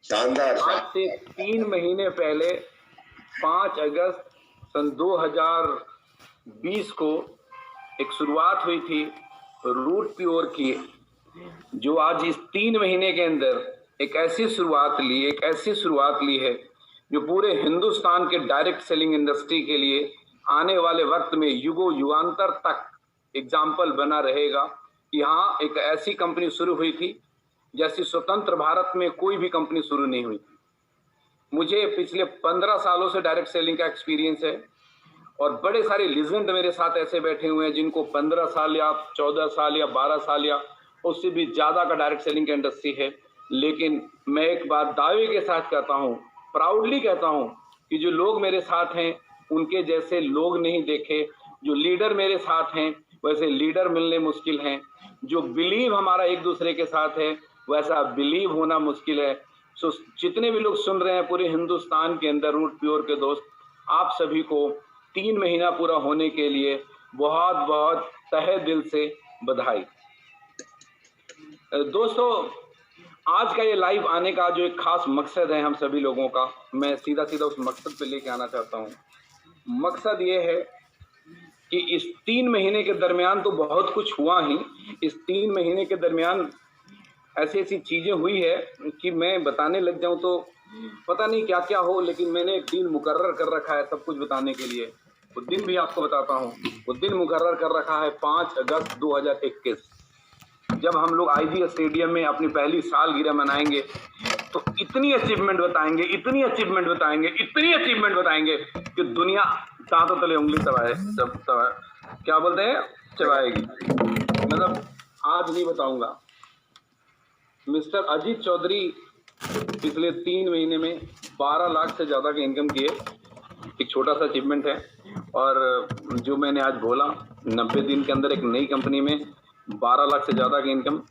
शानदार। आज से 3 महीने पहले 5 अगस्त सन 2020 को एक शुरुआत हुई थी रूट प्योर की, जो आज इस 3 महीने के अंदर एक ऐसी शुरुआत ली है जो पूरे हिंदुस्तान के डायरेक्ट सेलिंग इंडस्ट्री के लिए आने वाले वक्त में युगांतर तक एग्जाम्पल बना रहेगा कि हाँ, एक ऐसी कंपनी शुरू हुई थी जैसी स्वतंत्र भारत में कोई भी कंपनी शुरू नहीं हुई थी। मुझे पिछले 15 सालों से डायरेक्ट सेलिंग का एक्सपीरियंस है और बड़े सारे लीजेंड मेरे साथ ऐसे बैठे हुए हैं जिनको 15 साल या 14 साल या 12 साल या उससे भी ज़्यादा का डायरेक्ट सेलिंग का इंडस्ट्री है। लेकिन मैं एक बात दावे के साथ कहता हूँ, प्राउडली कहता हूँ कि जो लोग मेरे साथ हैं उनके जैसे लोग नहीं देखे, जो लीडर मेरे साथ हैं वैसे लीडर मिलने मुश्किल हैं, जो बिलीव हमारा एक दूसरे के साथ है वैसा बिलीव होना मुश्किल है। सो जितने भी लोग सुन रहे हैं पूरे हिंदुस्तान के अंदर रूट प्योर के दोस्त, आप सभी को 3 महीना पूरा होने के लिए बहुत बहुत तहे दिल से बधाई। दोस्तों, आज का ये लाइव आने का जो एक खास मकसद है हम सभी लोगों का, मैं सीधा उस मकसद पे लेके आना चाहता हूँ। मकसद ये है कि इस 3 महीने के दरमियान तो बहुत कुछ हुआ ही, इस 3 महीने के दरमियान ऐसी चीज़ें हुई है कि मैं बताने लग जाऊं तो पता नहीं क्या क्या हो, लेकिन मैंने एक दिन मुकर्रर कर रखा है सब कुछ बताने के लिए। वो दिन भी आपको बताता हूं। वो दिन मुकर्रर कर रखा है 5 अगस्त 2021, जब हम लोग आईजी स्टेडियम में अपनी पहली सालगिरह मनाएंगे तो इतनी अचीवमेंट बताएंगे कि दुनिया दांतों तले उंगली क्या बोलते हैं, चबाएगी। मतलब आज नहीं बताऊंगा। मिस्टर अजीत चौधरी पिछले 3 महीने में 12 लाख से ज़्यादा की इनकम किए, एक छोटा सा अचीवमेंट है। और जो मैंने आज बोला 90 दिन के अंदर एक नई कंपनी में 12 लाख से ज़्यादा की इनकम,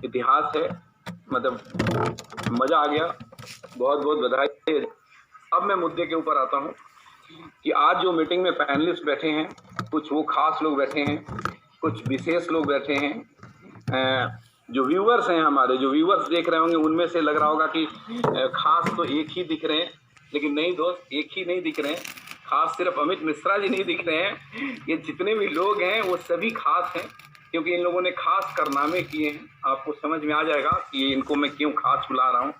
इतिहास है। मतलब मज़ा आ गया, बहुत बहुत बधाई। अब मैं मुद्दे के ऊपर आता हूँ कि आज जो मीटिंग में पैनलिस्ट बैठे हैं, कुछ वो खास लोग बैठे हैं, कुछ विशेष लोग बैठे हैं। जो व्यूवर्स हैं, हमारे जो व्यूवर्स देख रहे होंगे उनमें से लग रहा होगा कि खास तो एक ही दिख रहे हैं, लेकिन नहीं दोस्त, एक ही नहीं दिख रहे हैं। खास सिर्फ अमित मिश्रा जी नहीं दिख रहे हैं, ये जितने भी लोग हैं वो सभी खास हैं, क्योंकि इन लोगों ने खास कारनामे किए हैं। आपको समझ में आ जाएगा कि इनको मैं क्यों खास बुला रहा हूँ।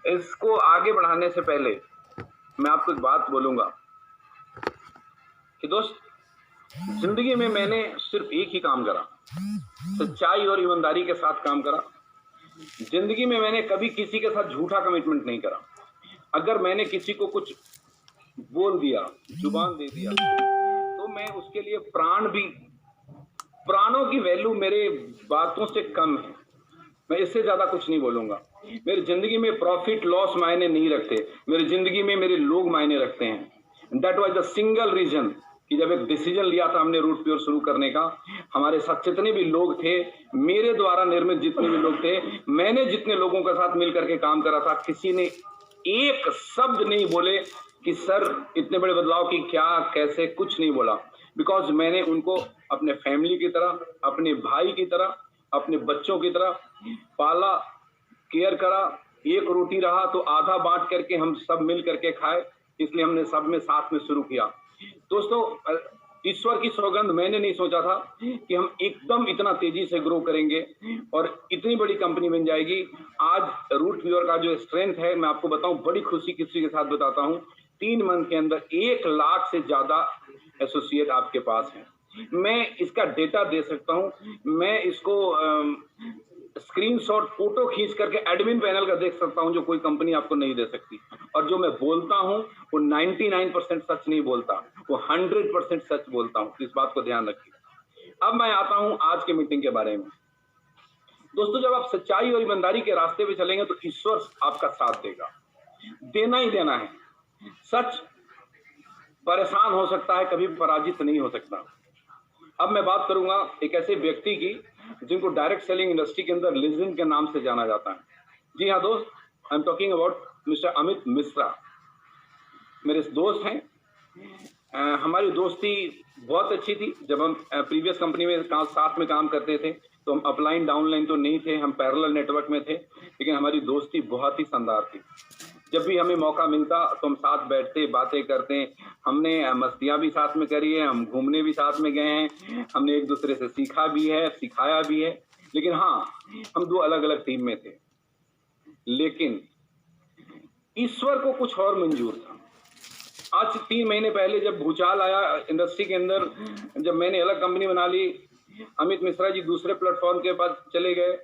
इसको आगे बढ़ाने से पहले मैं आपको एक बात बोलूँगा कि दोस्त, जिंदगी में मैंने सिर्फ एक ही काम करा, सच्चाई और ईमानदारी के साथ काम करा। जिंदगी में मैंने कभी किसी के साथ झूठा कमिटमेंट नहीं करा। अगर मैंने किसी को कुछ बोल दिया, जुबान दे दिया, तो मैं उसके लिए प्राणों की वैल्यू मेरे बातों से कम है। मैं इससे ज्यादा कुछ नहीं बोलूंगा। मेरी जिंदगी में प्रॉफिट लॉस मायने नहीं रखते, मेरी जिंदगी में मेरे लोग मायने रखते हैं। That was the single reason कि जब एक डिसीजन लिया था हमने रूट प्योर शुरू करने का, हमारे साथ जितने भी लोग थे, मेरे द्वारा निर्मित जितने भी लोग थे, मैंने जितने लोगों के साथ मिल करके काम करा था, किसी ने एक शब्द नहीं बोले कि सर इतने बड़े बदलाव की क्या, कैसे, कुछ नहीं बोला। बिकॉज मैंने उनको अपने फैमिली की तरह, अपने भाई की तरह, अपने बच्चों की तरह पाला, केयर करा। एक रोटी रहा तो आधा बांट करके हम सब मिल करके खाए, इसलिए हमने सब में साथ में शुरू किया। दोस्तों, ईश्वर की सौगंध, मैंने नहीं सोचा था कि हम एकदम इतना तेजी से ग्रो करेंगे और इतनी बड़ी कंपनी बन जाएगी। आज रूट प्योर का जो स्ट्रेंथ है, मैं आपको बताऊं, बड़ी खुशी किसी के साथ बताता हूं, 3 मंथ के अंदर 1 लाख से ज्यादा एसोसिएट आपके पास हैं। मैं इसका डेटा दे सकता हूं, मैं इसको स्क्रीनशॉट फोटो खींच करके एडमिन पैनल का देख सकता हूं, जो कोई कंपनी आपको नहीं दे सकती। और जो मैं बोलता हूं वो 99% सच नहीं बोलता, वो 100% सच बोलता हूं। इस बात को ध्यान रखिए। अब मैं आता हूं आज के मीटिंग के बारे में। दोस्तों, जब आप सच्चाई और ईमानदारी के रास्ते पे चलेंगे तो ईश्वर आपका साथ देगा, देना ही देना है। सच परेशान हो सकता है, कभी पराजित नहीं हो सकता। अब मैं बात करूंगा एक ऐसे व्यक्ति की जिनको डायरेक्ट सेलिंग इंडस्ट्री के अंदर लेजेंड के नाम से जाना जाता है। जी हाँ दोस्त, I am talking about mister Amit Mishra. मेरे दोस्त हैं। हमारी दोस्ती बहुत अच्छी थी। जब हम प्रीवियस कंपनी में साथ में काम करते थे तो हम अपलाइन डाउनलाइन तो नहीं थे, हम पैरेलल नेटवर्क में थे, लेकिन हमारी दोस्ती बहुत ही शानदार थी। जब भी हमें मौका मिलता तो हम साथ बैठते, बातें करते। हमने मस्तियाँ भी साथ में करी है, हम घूमने भी साथ में गए हैं, हमने एक दूसरे से सीखा भी है, सिखाया भी है। लेकिन हाँ, हम 2 अलग-अलग टीम में थे। लेकिन ईश्वर को कुछ और मंजूर था। आज से 3 महीने पहले जब भूचाल आया इंडस्ट्री के अंदर, जब मैंने अलग कंपनी बना ली, अमित मिश्रा जी दूसरे प्लेटफॉर्म के पास चले गए,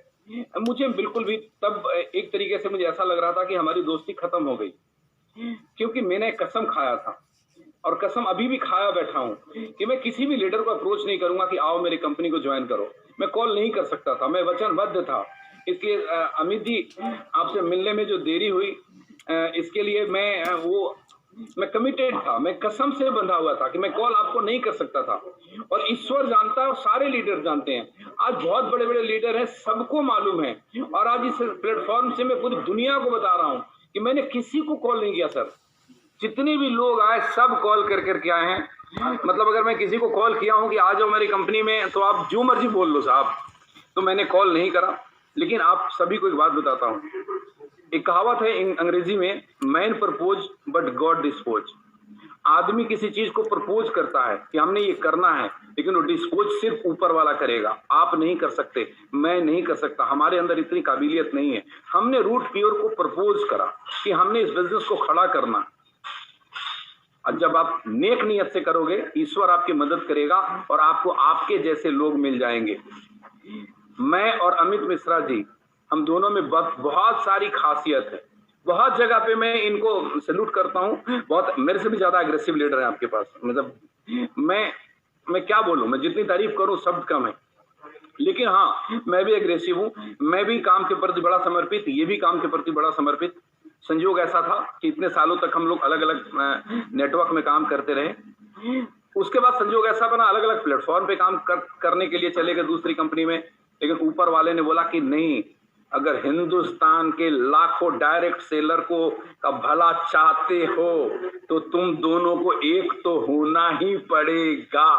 मुझे बिल्कुल भी तब एक तरीके से मुझे ऐसा लग रहा था कि हमारी दोस्ती खत्म हो गई, क्योंकि मैंने कसम खाया था और कसम अभी भी खाया बैठा हूं कि मैं किसी भी लीडर को अप्रोच नहीं करूंगा कि आओ मेरी कंपनी को ज्वाइन करो। मैं कॉल नहीं कर सकता था, मैं वचनबद्ध था। इसलिए अमित जी, आपसे मिलने में जो देरी हुई इसके लिए मैं कमिटेड था, मैं कसम से बंधा हुआ था कि मैं कॉल आपको नहीं कर सकता था। और ईश्वर जानता है और सारे लीडर जानते हैं। आज बहुत बड़े बड़े लीडर हैं, सबको मालूम है। और आज इस प्लेटफॉर्म से मैं पूरी दुनिया को बता रहा हूं कि मैंने किसी को कॉल नहीं किया सर। जितने भी लोग आए सब कॉल कर करके आए हैं। मतलब अगर मैं किसी को कॉल किया हूं कि आ जाओ मेरी कंपनी में, तो आप जो मर्जी बोल लो साहब, तो मैंने कॉल नहीं करा। लेकिन आप सभी को एक बात बताता हूं, एक कहावत है अंग्रेजी में, man propose but God dispose. आदमी किसी चीज को प्रपोज करता है कि हमने ये करना है, लेकिन वो डिस्पोज सिर्फ ऊपर वाला करेगा। आप नहीं कर सकते, मैं नहीं कर सकता, हमारे अंदर इतनी काबिलियत नहीं है। हमने रूट प्योर को प्रपोज करा कि हमने इस बिजनेस को खड़ा करना। और जब आप नेक नियत से करोगे, ईश्वर आपकी मदद करेगा और आपको आपके जैसे लोग मिल जाएंगे। मैं और अमित मिश्रा जी, हम दोनों में बहुत सारी खासियत है। बहुत जगह पे मैं इनको सैल्यूट करता हूँ। बहुत मेरे से भी ज्यादा एग्रेसिव लीडर है आपके पास। मतलब मैं क्या बोलूं, मैं जितनी तारीफ करूं शब्द कम है। लेकिन हाँ, मैं भी एग्रेसिव हूँ, मैं भी काम के प्रति बड़ा समर्पित, ये भी काम के प्रति बड़ा समर्पित। संयोग ऐसा था कि इतने सालों तक हम लोग अलग अलग नेटवर्क में काम करते रहे। उसके बाद संयोग ऐसा बना, अलग अलग प्लेटफॉर्म पे काम करने के लिए चले गए दूसरी कंपनी में। लेकिन ऊपर वाले ने बोला कि नहीं, अगर हिंदुस्तान के लाखों डायरेक्ट सेलर को का भला चाहते हो तो तुम दोनों को एक तो होना ही पड़ेगा।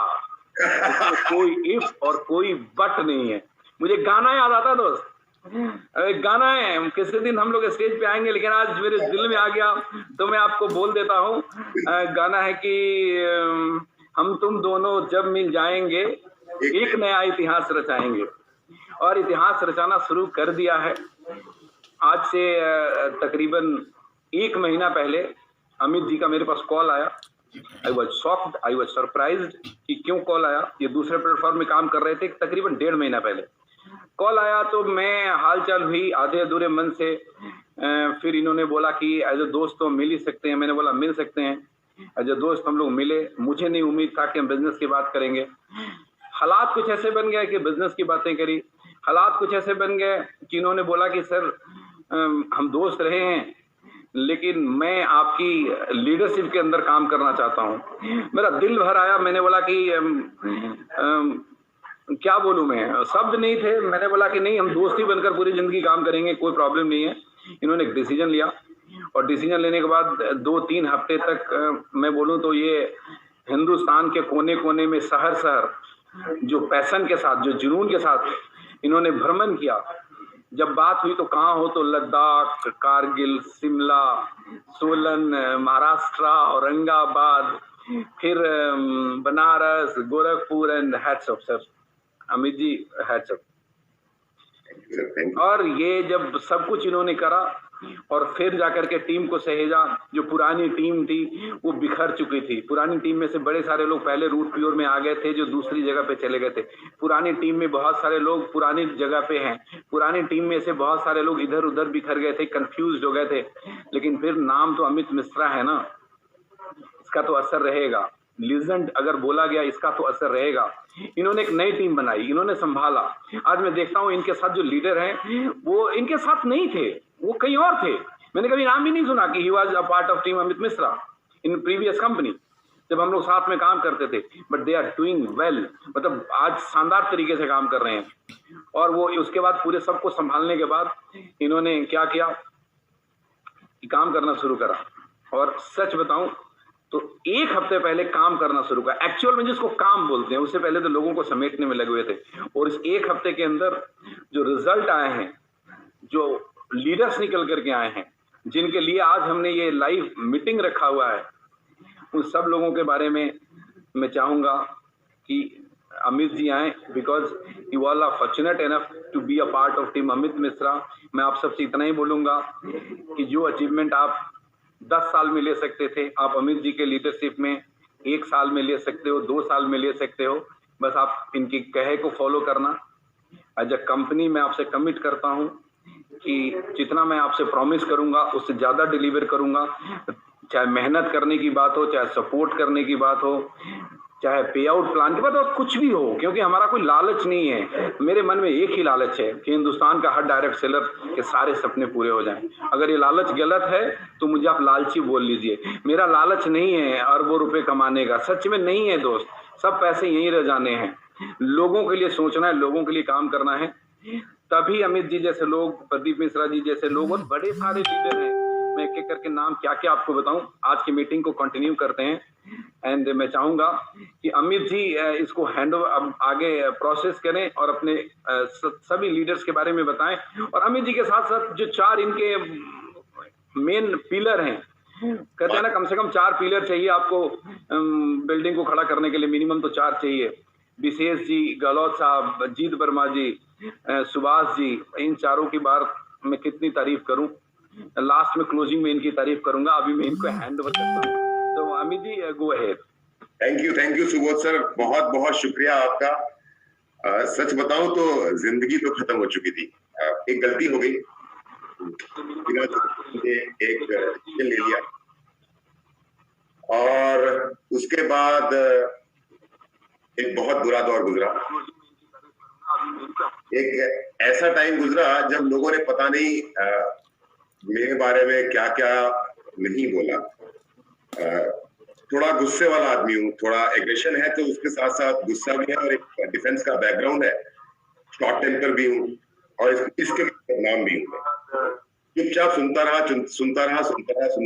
तो कोई इफ और कोई बट नहीं है। मुझे गाना याद आता दोस्त, एक गाना है, किसी दिन हम लोग स्टेज पे आएंगे, लेकिन आज मेरे दिल में आ गया तो मैं आपको बोल देता हूँ। गाना है कि हम तुम दोनों जब मिल जाएंगे एक नया इतिहास रचाएंगे। और इतिहास रचाना शुरू कर दिया है। आज से तकरीबन 1 महीना पहले अमित जी का मेरे पास कॉल आया। I was shocked, I was surprised कि क्यों कॉल आया। ये दूसरे प्लेटफॉर्म में काम कर रहे थे, तकरीबन 1.5 महीना पहले कॉल आया। तो मैं हालचाल हुई आधे अधूरे मन से। फिर इन्होंने बोला कि एज ए दोस्त तो मिल ही सकते हैं। मैंने बोला मिल सकते हैं। एज ए दोस्त हम लोग मिले। मुझे नहीं उम्मीद था कि हम बिजनेस की बात करेंगे। हालात कुछ ऐसे बन गए कि बिजनेस की बातें करी। हालात कुछ ऐसे बन गए कि इन्होंने बोला कि सर हम दोस्त रहे हैं, लेकिन मैं आपकी लीडरशिप के अंदर काम करना चाहता हूं। मेरा दिल भर आया। मैंने बोला कि क्या बोलूं मैं, शब्द नहीं थे। मैंने बोला कि नहीं, हम दोस्ती बनकर पूरी जिंदगी काम करेंगे, कोई प्रॉब्लम नहीं है। इन्होंने एक डिसीजन लिया और डिसीजन लेने के बाद 2-3 हफ्ते तक मैं बोलूं तो ये हिंदुस्तान के कोने कोने में, शहर शहर, जो पैशन के साथ, जो जुनून के साथ इन्होंने भ्रमण किया। जब बात हुई तो कहाँ हो, तो लद्दाख, कारगिल, शिमला, सोलन, महाराष्ट्र, औरंगाबाद, फिर Banaras, Gorakhpur and hats off sir. Amit ji, hats off. और ये जब सब कुछ इन्होंने करा और फिर जाकर के टीम को सहेजा। जो पुरानी टीम थी वो बिखर चुकी थी। पुरानी टीम में से बड़े सारे लोग पहले रूट प्योर में आ गए थे, जो दूसरी जगह पे चले गए थे। पुरानी टीम में बहुत सारे लोग पुरानी जगह पे हैं। पुरानी टीम में से बहुत सारे लोग इधर उधर बिखर गए थे, कंफ्यूज हो गए थे। लेकिन फिर नाम तो अमित मिश्रा है ना, इसका तो असर रहेगा। लीजेंड अगर बोला गया, इसका तो असर रहेगा। इन्होंने एक नई टीम बनाई, इन्होंने संभाला। आज मैं देखता हूं इनके साथ जो लीडर हैं वो इनके साथ नहीं थे, वो कहीं और थे। मैंने कभी नाम भी नहीं सुना कि he was a part of team Amit Mishra in previous company, जब हम लोग साथ में काम करते थे। But they are doing well, मतलब आज शानदार तरीके से काम कर रहे हैं। और वो उसके बाद पूरे सबको संभालने के बाद इन्होंने क्या किया कि काम करना शुरू करा। और सच बताऊं तो एक हफ्ते पहले काम करना शुरू किया। एक्चुअल में जिसको काम बोलते हैं, उससे पहले तो लोगों को समेटने में लगे हुए थे। और इस एक हफ्ते के अंदर जो रिजल्ट आए हैं, जो लीडर्स निकल करके आए हैं, जिनके लिए आज हमने ये लाइव मीटिंग रखा हुआ है, उन सब लोगों के बारे में मैं चाहूंगा कि अमित जी आए, because you all are fortunate enough to be a part of team Amit Mishra. मैं आप सबसे इतना ही बोलूंगा कि जो अचीवमेंट आप 10 साल में ले सकते थे, आप अमित जी के लीडरशिप में 1 साल में ले सकते हो, 2 साल में ले सकते हो। बस आप इनकी कहे को फॉलो करना। एज अ कंपनी मैं आपसे कमिट करता हूं कि जितना मैं आपसे प्रॉमिस करूंगा उससे ज्यादा डिलीवर करूंगा। चाहे मेहनत करने की बात हो, चाहे सपोर्ट करने की बात हो, चाहे पे आउट प्लान की बात हो, कुछ भी हो, क्योंकि हमारा कोई लालच नहीं है। मेरे मन में एक ही लालच है कि हिंदुस्तान का हर डायरेक्ट सेलर के सारे सपने पूरे हो जाएं। अगर ये लालच गलत है तो मुझे आप लालची बोल लीजिए। मेरा लालच नहीं है अरबों रुपए कमाने का, सच में नहीं है दोस्त। सब पैसे यहीं रह जाने हैं। लोगों के लिए सोचना है, लोगों के लिए काम करना है, तभी अमित जी जैसे लोग, प्रदीप मिश्रा जी जैसे लोग और बड़े सारे लीडर हैं। मैं एक एक करके नाम क्या क्या आपको बताऊं। आज की मीटिंग को कंटिन्यू करते हैं एंड मैं चाहूंगा कि अमित जी इसको हैंड ओवर अब आगे प्रोसेस करें और अपने सभी लीडर्स के बारे में बताएं। और अमित जी के साथ साथ जो 4 इनके मेन पिलर हैं, कहते हैं ना, कम से कम 4 पिलर चाहिए आपको बिल्डिंग को खड़ा करने के लिए, मिनिमम तो 4 चाहिए। विशेष जी, गहलोत साहब, जीत वर्मा जी, सुभाष जी, इन चारों की बार मैं कितनी तारीफ करूं। लास्ट में क्लोजिंग में इनकी तारीफ करूंगा। अभी मैं इनको हैंड ओवर करता हूं। तो Amit ji go ahead. Thank you Subodh sir, बहुत बहुत शुक्रिया आपका। सच बताऊं तो जिंदगी तो खत्म हो चुकी थी। एक गलती हो गई, एक डिसीजन ले लिया और उसके बाद एक बहुत बुरा दौर गुजरा। एक ऐसा टाइम गुजरा जब लोगों ने पता नहीं मेरे बारे में क्या क्या नहीं बोला। थोड़ा गुस्से वाला आदमी हूँ, थोड़ा एग्रेशन है, तो उसके साथ साथ गुस्सा भी है और एक डिफेंस का बैकग्राउंड है। शॉर्ट टेम्पर भी हूँ और इसके नाम भी हूँ। चुपचाप सुनता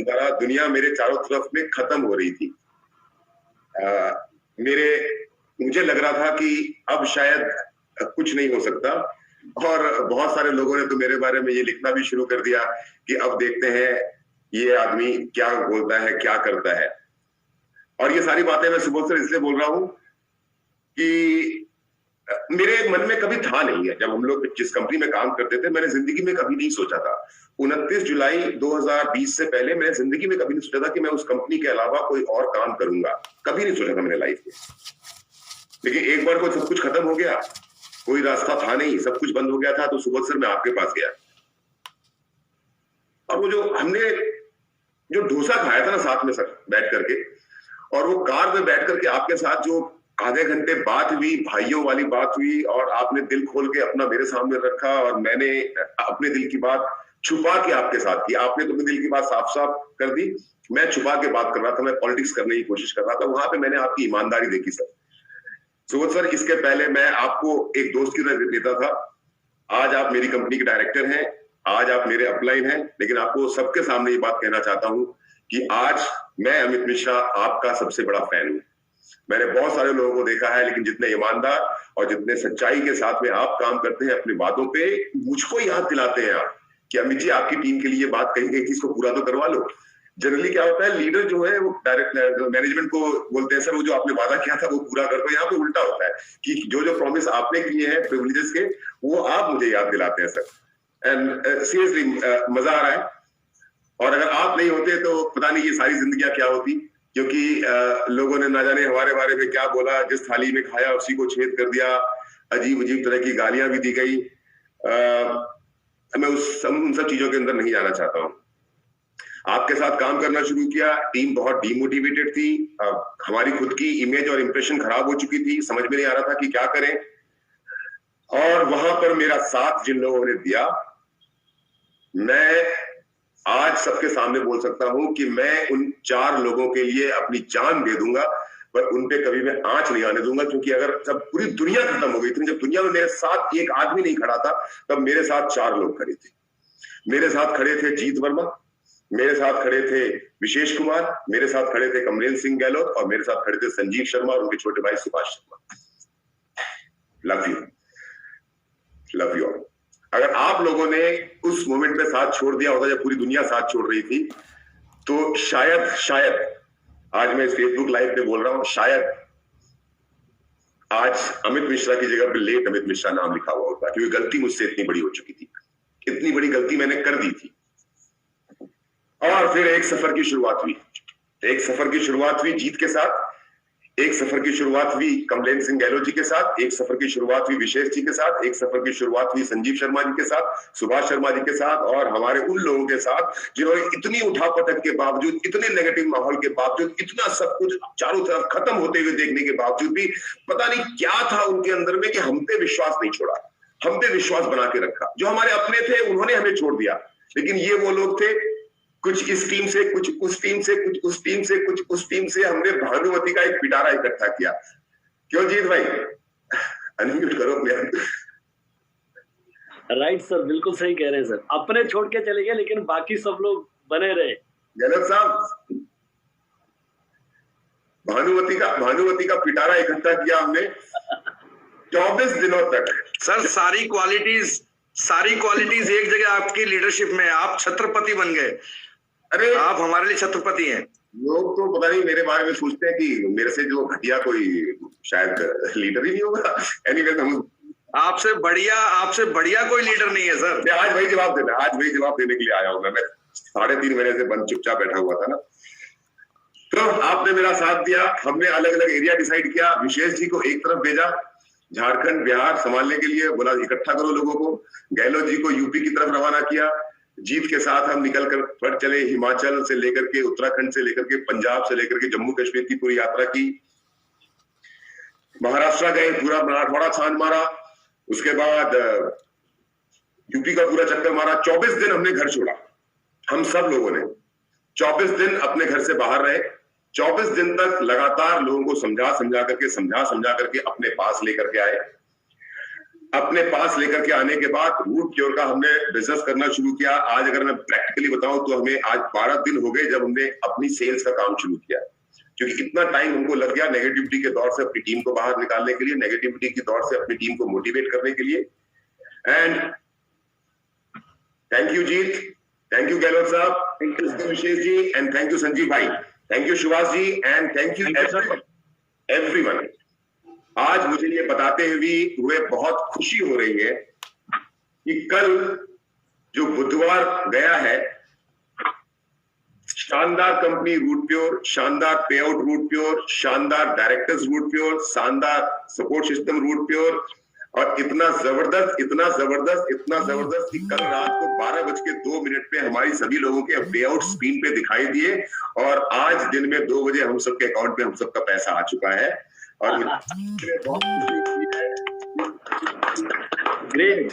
रहा। दुनिया मेरे चारों तरफ में खत्म हो रही थी। मुझे लग रहा था कि अब शायद कुछ नहीं हो सकता, और बहुत सारे लोगों ने तो मेरे बारे में ये लिखना भी शुरू कर दिया कि अब देखते हैं ये आदमी क्या बोलता है, क्या करता है। और ये सारी बातें मैं सुबोध सर इसलिए बोल रहा हूं कि मेरे मन में कभी था नहीं है। जब हम लोग जिस कंपनी में काम करते थे, मैंने जिंदगी में कभी नहीं सोचा था। 29 जुलाई 2020 से पहले मैंने जिंदगी में कभी नहीं सोचा था कि मैं उस कंपनी के अलावा कोई और काम करूंगा। कभी नहीं सोचा था मैंने लाइफ में। लेकिन एक बार को सब कुछ खत्म हो गया, कोई रास्ता था नहीं, सब कुछ बंद हो गया था, तो सुबोध सर मैं आपके पास गया। और वो जो हमने जो डोसा खाया था ना साथ में सर बैठ करके, और वो कार में बैठ करके आपके साथ जो आधे घंटे बात हुई, भाइयों वाली बात हुई, और आपने दिल खोल के अपना मेरे सामने रखा और मैंने अपने दिल की बात छुपा के आपके साथ की। आपने तो अपने दिल की बात साफ साफ कर दी, मैं छुपा के बात कर रहा था, मैं पॉलिटिक्स करने की कोशिश कर रहा था। वहां पे मैंने आपकी ईमानदारी देखी सर। सुबोध सर, इसके पहले मैं आपको एक दोस्त की तरह लेता था। आज आप मेरी कंपनी के डायरेक्टर हैं, आज आप मेरे अपलाइन हैं, लेकिन आपको सबके सामने ये बात कहना चाहता हूं कि आज मैं अमित मिश्रा आपका सबसे बड़ा फैन हूं। मैंने बहुत सारे लोगों को देखा है, लेकिन जितने ईमानदार और जितने सच्चाई के साथ में आप काम करते हैं अपनी बातों पे, मुझको याद दिलाते हैं आप कि अमित जी आपकी टीम के लिए बात कही गई थी, इसको पूरा तो करवा लो। जनरली क्या होता है, लीडर जो है वो डायरेक्ट मैनेजमेंट को बोलते हैं सर वो जो आपने वादा किया था वो पूरा कर दो। यहाँ पे उल्टा होता है कि जो जो प्रॉमिस आपने किए हैं प्रिविलेजेस के, वो आप मुझे याद दिलाते हैं सर। एंड सीरियसली मजा आ रहा है। और अगर आप नहीं होते तो पता नहीं ये सारी जिंदगियां क्या होती, क्योंकि लोगों ने ना जाने हमारे बारे में क्या बोला, जिस थाली में खाया उसी को छेद कर दिया, अजीब अजीब तरह की गालियां भी दी गई। मैं उन सब चीजों के अंदर नहीं जाना चाहता हूं। आपके साथ काम करना शुरू किया, टीम बहुत डीमोटिवेटेड थी, हमारी खुद की इमेज और इंप्रेशन खराब हो चुकी थी, समझ में नहीं आ रहा था कि क्या करें। और वहां पर मेरा साथ जिन लोगों ने दिया, मैं आज सबके सामने बोल सकता हूं कि मैं उन 4 लोगों के लिए अपनी जान दे दूंगा, पर उन पे कभी मैं आंच नहीं आने दूंगा। क्योंकि अगर जब पूरी दुनिया खत्म हो गई थी, जब दुनिया में मेरे साथ एक आदमी नहीं खड़ा था, तब मेरे साथ 4 लोग खड़े थे। मेरे साथ खड़े थे जीत वर्मा, मेरे साथ खड़े थे विशेष कुमार, मेरे साथ खड़े थे कमलेश सिंह गहलोत और मेरे साथ खड़े थे संजीव शर्मा और उनके छोटे भाई Subhash Sharma. Love you, love you. अगर आप लोगों ने उस मोमेंट में साथ छोड़ दिया होता जब पूरी दुनिया साथ छोड़ रही थी, तो शायद आज मैं इस फेसबुक लाइव पे बोल रहा हूं, शायद आज अमित मिश्रा की जगह पे लेट अमित मिश्रा नाम लिखा हुआ होता, क्योंकि गलती मुझसे इतनी बड़ी हो चुकी थी, इतनी बड़ी गलती मैंने कर दी थी। और फिर एक सफर की शुरुआत हुई, एक सफर की शुरुआत हुई जीत के साथ, एक सफर की शुरुआत हुई कमलेश सिंह गहलोत जी के साथ, एक सफर की शुरुआत हुई विशेष जी के साथ, एक सफर की शुरुआत हुई संजीव शर्मा जी के साथ, सुभाष शर्मा जी के साथ और हमारे उन लोगों के साथ जिन्होंने इतनी उठापटक के बावजूद, इतने नेगेटिव माहौल के बावजूद, इतना सब कुछ चारों तरफ खत्म होते हुए देखने के बावजूद भी पता नहीं क्या था उनके अंदर में कि हम पे विश्वास नहीं छोड़ा, हम पे विश्वास बना के रखा। जो हमारे अपने थे उन्होंने हमें छोड़ दिया, लेकिन ये वो लोग थे, कुछ इस टीम से, कुछ उस टीम से, कुछ उस टीम से, कुछ उस टीम से, हमने भानुमति का एक पिटारा इकट्ठा किया। क्यों जीत भाई? अनम्यूट करो अपने। राइट सर, बिल्कुल सही कह रहे हैं सर। अपने छोड़ के चले गए लेकिन बाकी सब लोग बने रहे। गलत साहब, भानुमति का पिटारा इकट्ठा किया हमने 24 दिनों तक। सर सारी क्वालिटीज एक जगह आपकी लीडरशिप में, आप छत्रपति बन गए। अरे आप हमारे लिए छत्रपति हैं। लोग तो पता नहीं मेरे बारे में सोचते हैं कि मेरे से जो घटिया कोई शायद लीडर ही नहीं होगा। एनीवेज आपसे बढ़िया कोई लीडर नहीं है सर। आज वही जवाब देने के लिए आया हूँ। मैं 3.5 महीने से बंद चुपचाप बैठा हुआ था ना, तो आपने मेरा साथ दिया। हमने अलग अलग एरिया डिसाइड किया, विशेष जी को एक तरफ भेजा झारखंड बिहार संभालने के लिए, बोला इकट्ठा करो लोगों को। गहलोत जी को यूपी की तरफ रवाना किया। जीत के साथ हम निकल कर फट चले, हिमाचल से लेकर के, उत्तराखंड से लेकर के, पंजाब से लेकर के जम्मू कश्मीर की पूरी यात्रा की। महाराष्ट्र गए, पूरा मराठवाड़ा छान मारा, उसके बाद यूपी का पूरा चक्कर मारा। 24 दिन हमने घर छोड़ा, हम सब लोगों ने 24 दिन अपने घर से बाहर रहे। 24 दिन तक लगातार लोगों को समझा समझा करके अपने पास लेकर के आए। अपने पास लेकर के आने के बाद रूट क्योर का हमने बिजनेस करना शुरू किया। आज अगर मैं प्रैक्टिकली बताऊं तो हमें आज 12 दिन हो गए जब हमने अपनी सेल्स का काम शुरू किया, क्योंकि इतना टाइम हमको लग गया नेगेटिविटी के दौर से अपनी टीम को बाहर निकालने के लिए, नेगेटिविटी के दौर से अपनी टीम को मोटिवेट करने के लिए। And thank you Jeet, thank you Gehlot साहब, thank you Vishesh ji, and thank you Sanjeev भाई, thank you Subhash ji, and thank you everyone. आज मुझे ये बताते हुए बहुत खुशी हो रही है कि कल जो बुधवार गया है, शानदार कंपनी रूट प्योर, शानदार पे आउट रूट प्योर, शानदार डायरेक्टर्स रूट प्योर, शानदार सपोर्ट सिस्टम रूट प्योर, और इतना जबरदस्त कि कल रात को 12:02 पे हमारी सभी लोगों के पे आउट स्क्रीन पे दिखाई दिए, और आज दिन में 2 बजे हम सबके अकाउंट पे हम सबका पैसा आ चुका है। और ग्रेट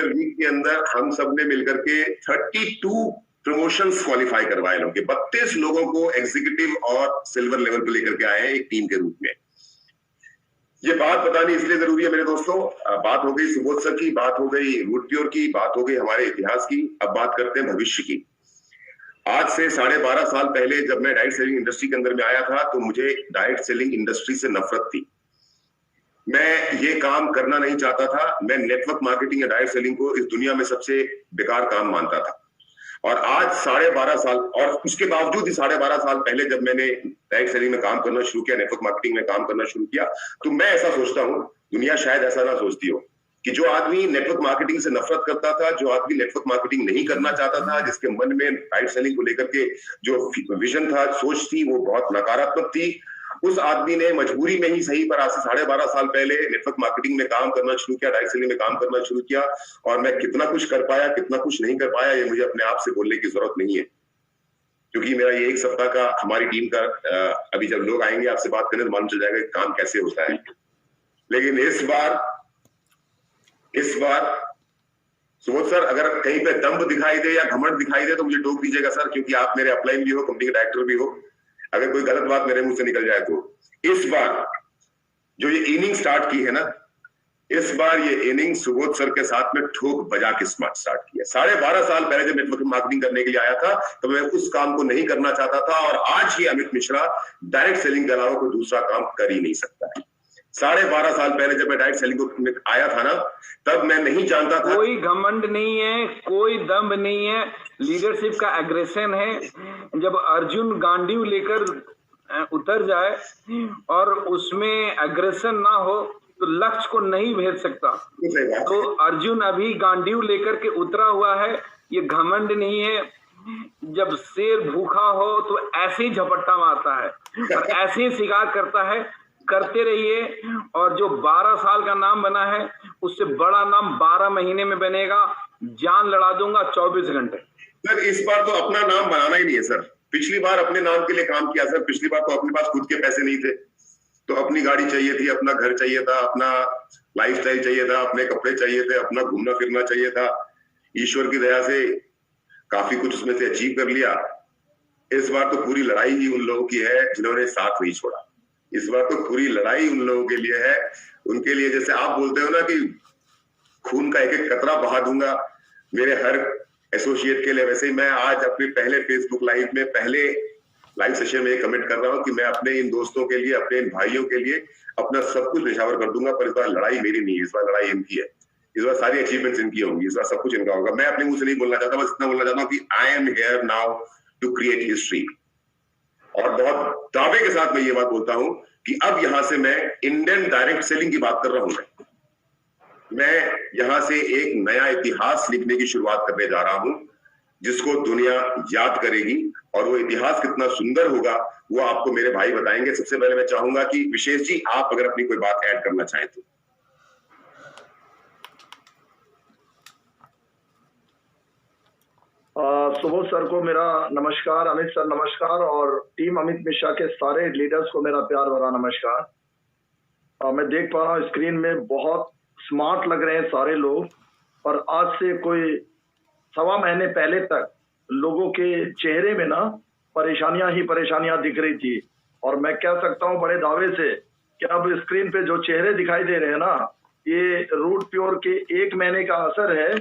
वीक के अंदर हम सब ने मिलकर के 32 प्रमोशंस क्वालिफाई करवाए लोग, 32 लोगों को एग्जीक्यूटिव और सिल्वर लेवल पे लेकर के आए हैं एक टीम के रूप में। ये बात बतानी इसलिए जरूरी है मेरे दोस्तों। बात हो गई सुबोध सर की, बात हो गई रूट प्योर की, बात हो गई हमारे इतिहास की। अब बात करते हैं भविष्य की। आज से 12.5 साल पहले जब मैं डायरेक्ट सेलिंग इंडस्ट्री के अंदर में आया था तो मुझे डायरेक्ट सेलिंग इंडस्ट्री से नफरत थी। मैं ये काम करना नहीं चाहता था। मैं नेटवर्क मार्केटिंग या डायरेक्ट सेलिंग को इस दुनिया में सबसे बेकार काम मानता था। और आज 12.5 साल, और उसके बावजूद ही 12.5 साल पहले जब मैंने डायरेक्ट सेलिंग में काम करना शुरू किया, नेटवर्क मार्केटिंग में काम करना शुरू किया, तो मैं ऐसा सोचता हूँ, दुनिया शायद ऐसा ना सोचती हो, कि जो आदमी नेटवर्क मार्केटिंग से नफरत करता था, जो आदमी नेटवर्क मार्केटिंग नहीं करना चाहता था, जिसके मन में डायरेक्ट सेलिंग को लेकर के जो विजन था, सोच थी, वो बहुत नकारात्मक थी, उस आदमी ने मजबूरी में ही सही पर आज से 12.5 साल पहले नेटवर्क मार्केटिंग में काम करना शुरू किया, डायरेक्ट सेलिंग में काम करना शुरू किया। और मैं कितना कुछ कर पाया, कितना कुछ नहीं कर पाया, ये मुझे अपने आप से बोलने की जरूरत नहीं है, क्योंकि मेरा ये 1 सप्ताह का हमारी टीम का अभी जब लोग आएंगे आपसे बात करने तो मालूम चल जाएगा कि काम कैसे होता है। लेकिन इस बार सुबोध सर, अगर कहीं पे दम्भ दिखाई दे या घमंड दिखाई दे तो मुझे टोक दीजिएगा सर, क्योंकि आप मेरे अपलाइन भी हो, कंपनी के डायरेक्टर भी हो। अगर कोई गलत बात मेरे मुंह से निकल जाए तो इस बार जो ये इनिंग स्टार्ट की है ना, इस बार ये इनिंग सुबोध सर के साथ में ठोक बजा के स्टार्ट किया। 12.5 साल पहले जब नेटवर्क मार्केटिंग करने के लिए आया था तो मैं उस काम को नहीं करना चाहता था, और आज ही अमित मिश्रा डायरेक्ट सेलिंग के अलावा कोई दूसरा काम कर ही नहीं सकता है। 12.5 साल पहले जब मैं डायरेक्ट सेलिंग को आया था ना, तब मैं नहीं जानता था। कोई घमंड नहीं है, कोई दम्भ नहीं है, लीडरशिप का एग्रेशन है। जब अर्जुन गांडीव लेकर उतर जाए और उसमें एग्रेशन ना हो तो लक्ष्य को नहीं भेज सकता। तो अर्जुन अभी गांडीव लेकर के उतरा हुआ है, ये घमंड नहीं है। जब शेर भूखा हो तो ऐसे ही झपट्टा मारता है और ऐसे ही शिकार करता है। करते रहिए, और जो 12 साल का नाम बना है उससे बड़ा नाम 12 महीने में बनेगा। जान लड़ा दूंगा 24 घंटे। सर इस बार तो अपना नाम बनाना ही नहीं है सर। पिछली बार अपने नाम के लिए काम किया सर। पिछली बार तो अपने पास खुद के पैसे नहीं थे, तो अपनी गाड़ी चाहिए थी, अपना घर चाहिए था, अपना लाइफस्टाइल चाहिए था, अपने कपड़े चाहिए थे, अपना घूमना फिरना चाहिए था। ईश्वर की दया से काफी कुछ उसमें से अचीव कर लिया। इस बार तो पूरी लड़ाई ही उन लोगों की है जिन्होंने साथ नहीं छोड़ा। इस बार तो पूरी लड़ाई उन लोगों के लिए है, उनके लिए। जैसे आप बोलते हो ना कि खून का एक एक कतरा बहा दूंगा मेरे हर एसोसिएट के लिए, वैसे ही मैं आज अपने पहले फेसबुक लाइव में, पहले लाइव सेशन में कमेंट कर रहा हूं कि मैं अपने इन दोस्तों के लिए, अपने इन भाइयों के लिए अपना सब कुछ निछावर कर दूंगा। पर इस बार लड़ाई मेरी नहीं है, इस बार लड़ाई इनकी है। इस बार सारी अचीवमेंट्स इनकी होंगी, इस बार सब कुछ इनका होगा। मैं अपने मुंह से नहीं बोलना चाहता, बस इतना बोलना चाहता हूँ कि I am here now to create history. और बहुत दावे के साथ मैं ये बात बोलता हूं कि अब यहां से मैं इंडियन डायरेक्ट सेलिंग की बात कर रहा हूं। मैं यहां से एक नया इतिहास लिखने की शुरुआत करने जा रहा हूं जिसको दुनिया याद करेगी, और वो इतिहास कितना सुंदर होगा वो आपको मेरे भाई बताएंगे। सबसे पहले मैं चाहूंगा कि विशेष जी आप अगर अपनी कोई बात ऐड करना चाहें तो। सुबोध सर को मेरा नमस्कार, अमित सर नमस्कार, और टीम अमित मिश्रा के सारे लीडर्स को मेरा प्यार भरा नमस्कार। मैं देख पा रहा हूँ स्क्रीन में बहुत स्मार्ट लग रहे हैं सारे लोग, और आज से कोई 1.25 महीने पहले तक लोगों के चेहरे में ना परेशानियां ही परेशानियां दिख रही थी। और मैं कह सकता हूं बड़े दावे से कि अब स्क्रीन पे जो चेहरे दिखाई दे रहे हैं ना, ये रूट प्योर के 1 महीने का असर है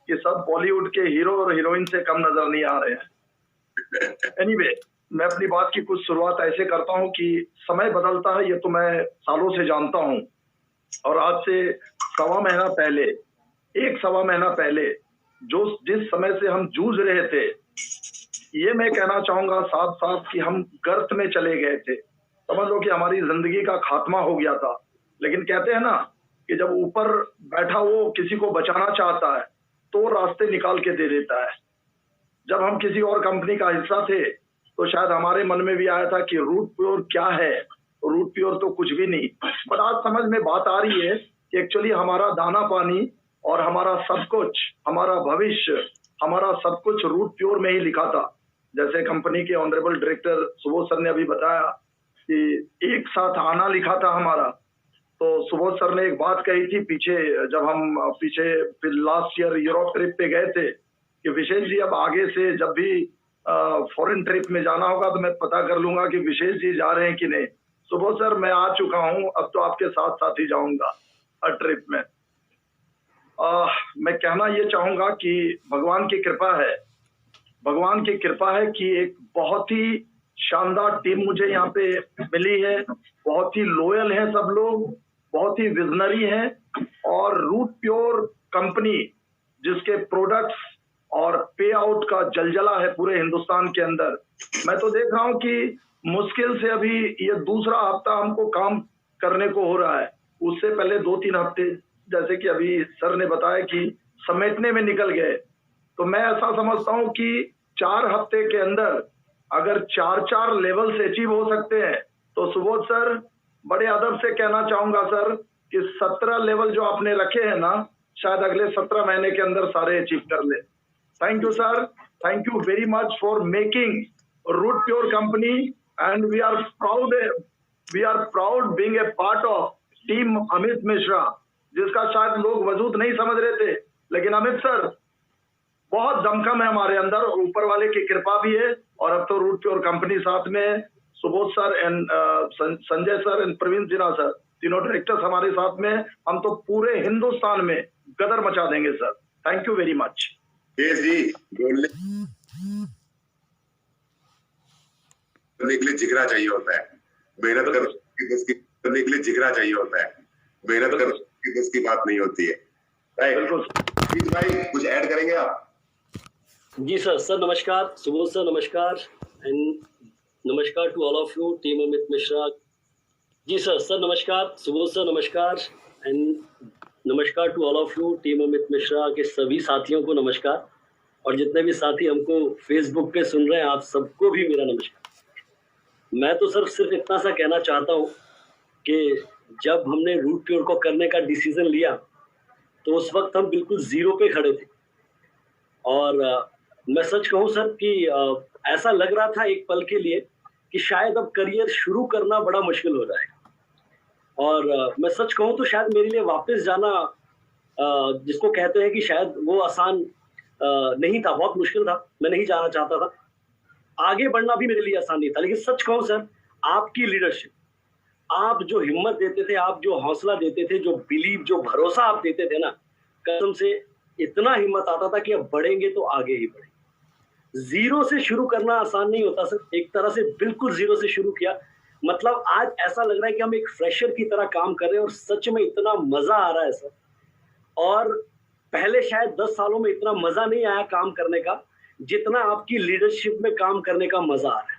कि सब बॉलीवुड के हीरो और हीरोइन से कम नजर नहीं आ रहे हैं। एनीवे, मैं अपनी बात की कुछ शुरुआत ऐसे करता हूं कि समय बदलता है, ये तो मैं सालों से जानता हूं। और आज से 1.25 महीना पहले, 1.25 महीना पहले जो जिस समय से हम जूझ रहे थे, ये मैं कहना चाहूंगा साफ साफ कि हम गर्त में चले गए थे। समझ लो कि हमारी जिंदगी का खात्मा हो गया था। लेकिन कहते हैं ना कि जब ऊपर बैठा वो किसी को बचाना चाहता है तो रास्ते निकाल के दे देता है। जब हम किसी और कंपनी का हिस्सा थे तो शायद हमारे मन में भी आया था कि रूट प्योर क्या है, तो रूट प्योर तो कुछ भी नहीं। पर आज समझ में बात आ रही है कि एक्चुअली हमारा दाना पानी और हमारा सब कुछ, हमारा भविष्य, हमारा सब कुछ रूट प्योर में ही लिखा था। जैसे कंपनी के ऑनरेबल डायरेक्टर सुबोध सर ने अभी बताया कि एक साथ आना लिखा था हमारा। तो सुबोध सर ने एक बात कही थी पीछे, जब हम फिर लास्ट ईयर यूरोप ट्रिप पे गए थे, कि विशेष जी अब आगे से जब भी फॉरेन ट्रिप में जाना होगा तो मैं पता कर लूंगा कि विशेष जी जा रहे हैं कि नहीं। सुबोध सर मैं आ चुका हूं, अब तो आपके साथ साथ ही जाऊंगा हर ट्रिप में। मैं कहना ये चाहूंगा कि भगवान की कृपा है, भगवान की कृपा है कि एक बहुत ही शानदार टीम मुझे यहाँ पे मिली है। बहुत ही लॉयल है सब लोग, बहुत ही विजनरी है। और रूट प्योर कंपनी जिसके प्रोडक्ट्स और पे आउट का जलजला है पूरे हिंदुस्तान के अंदर। मैं तो देख रहा हूं कि मुश्किल से अभी ये दूसरा हफ्ता हमको काम करने को हो रहा है। उससे पहले 2-3 हफ्ते, जैसे कि अभी सर ने बताया कि समेटने में निकल गए। तो मैं ऐसा समझता हूं कि 4 हफ्ते के अंदर अगर 4 लेवल से अचीव हो सकते हैं तो सुबोध सर बड़े अदब से कहना चाहूंगा सर कि 17 लेवल जो आपने रखे हैं ना, शायद अगले 17 महीने के अंदर सारे अचीव कर ले। Thank you sir, thank you very much for making Root Pure company, and we are proud being a part of team Amit Mishra, जिसका शायद लोग वजूद नहीं समझ रहे थे। लेकिन अमित सर बहुत दमखम है हमारे अंदर, ऊपर वाले की कृपा भी है। और अब तो रूट प्योर कंपनी साथ में Subodh sir and Sanjay sir and Praveen Sinha sir, तीनों डायरेक्टर्स हमारे साथ में, हम तो पूरे हिंदुस्तान में गदर मचा देंगे sir. Thank you very much. केस जी, बोलने के लिए जिगरा चाहिए होता है, मेहनत करने के लिए जिगरा चाहिए होता है, मेहनत करने की बस की बात नहीं होती है। बिल्कुल भाई, कुछ ऐड करेंगे आप? जी सर। सर नमस्कार, सुबोध सर नमस्कार, एंड नमस्कार to all of you, team Amit Mishra. जी सर। सर नमस्कार, सुबोध सर नमस्कार, एंड नमस्कार to all of you, team Amit Mishra के सभी साथियों को नमस्कार, और जितने भी साथी हमको फेसबुक पे सुन रहे हैं आप सबको भी मेरा नमस्कार। मैं तो सर सिर्फ इतना सा कहना चाहता हूँ कि जब हमने रूट प्योर को करने का डिसीजन लिया तो उस वक्त हम बिल्कुल जीरो पे खड़े थे, और मैं सच कहूँ सर कि ऐसा लग रहा था एक पल के लिए कि शायद अब करियर शुरू करना बड़ा मुश्किल हो जाएगा, और मैं सच कहूँ तो शायद मेरे लिए वापस जाना जिसको कहते हैं कि शायद वो आसान नहीं था, बहुत मुश्किल था, मैं नहीं जाना चाहता था। आगे बढ़ना भी मेरे लिए आसान नहीं था, लेकिन सच कहूँ सर, आपकी लीडरशिप, आप जो हिम्मत देते थे, आप जो हौसला देते थे, जो बिलीव, जो भरोसा आप देते थे ना, कसम से इतना हिम्मत आता था कि अब बढ़ेंगे तो आगे ही बढ़ेंगे। जीरो से शुरू करना आसान नहीं होता सर, एक तरह से बिल्कुल जीरो से शुरू किया, मतलब आज ऐसा लग रहा है कि हम एक फ्रेशर की तरह काम कर रहे हैं, और सच में इतना मजा आ रहा है सर। और पहले शायद 10 सालों में इतना मजा नहीं आया काम करने का जितना आपकी लीडरशिप में काम करने का मजा आ रहा है।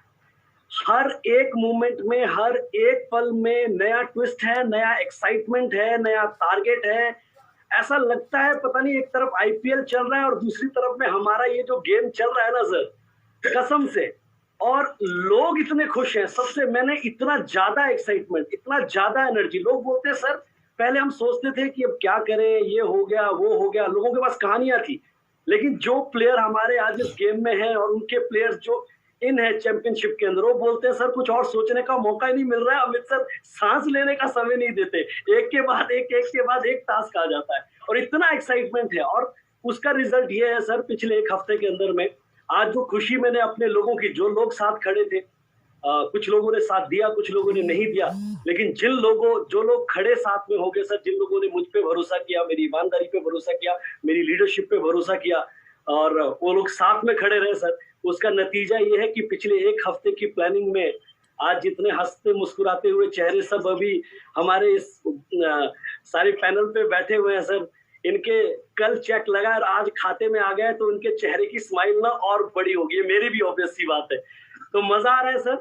हर एक मूवमेंट में, हर एक पल में नया ट्विस्ट है, नया एक्साइटमेंट है, नया टारगेट है। ऐसा लगता है पता नहीं, एक तरफ आईपीएल चल रहा है और दूसरी तरफ में हमारा ये जो गेम चल रहा है ना सर, कसम से, और लोग इतने खुश हैं। सबसे मैंने इतना ज्यादा एक्साइटमेंट, इतना ज्यादा एनर्जी। लोग बोलते हैं सर, पहले हम सोचते थे कि अब क्या करें, ये हो गया, वो हो गया, लोगों के पास कहानियां थी, लेकिन जो प्लेयर हमारे आज इस गेम में हैं और उनके प्लेयर्स जो इन है चैंपियनशिप के अंदर, वो बोलते हैं सर कुछ और सोचने का मौका ही नहीं मिल रहा है, अमित सर सांस लेने का समय नहीं देते, एक के बाद एक टास्क आ जाता है, और इतना एक्साइटमेंट है। और उसका रिजल्ट ये है सर, पिछले एक हफ्ते के अंदर में आज जो खुशी मैंने अपने लोगों की, जो लोग साथ खड़े थे, कुछ लोगों ने साथ दिया, कुछ लोगों ने नहीं दिया, लेकिन जो लोग खड़े साथ में हो गए सर, जिन लोगों ने मुझ पे भरोसा किया, मेरी ईमानदारी पे भरोसा किया, मेरी लीडरशिप पे भरोसा किया, और वो लोग साथ में खड़े रहे सर, उसका नतीजा ये है कि पिछले एक हफ्ते की प्लानिंग में आज जितने हंसते मुस्कुराते हुए चेहरे सब अभी हमारे इस सारे पैनल पे बैठे हुए हैं सर, इनके कल चेक लगा और आज खाते में आ गया, तो उनके चेहरे की स्माइल ना और बड़ी होगी, मेरी भी ऑब्वियस सी बात है। तो मजा आ रहा है सर,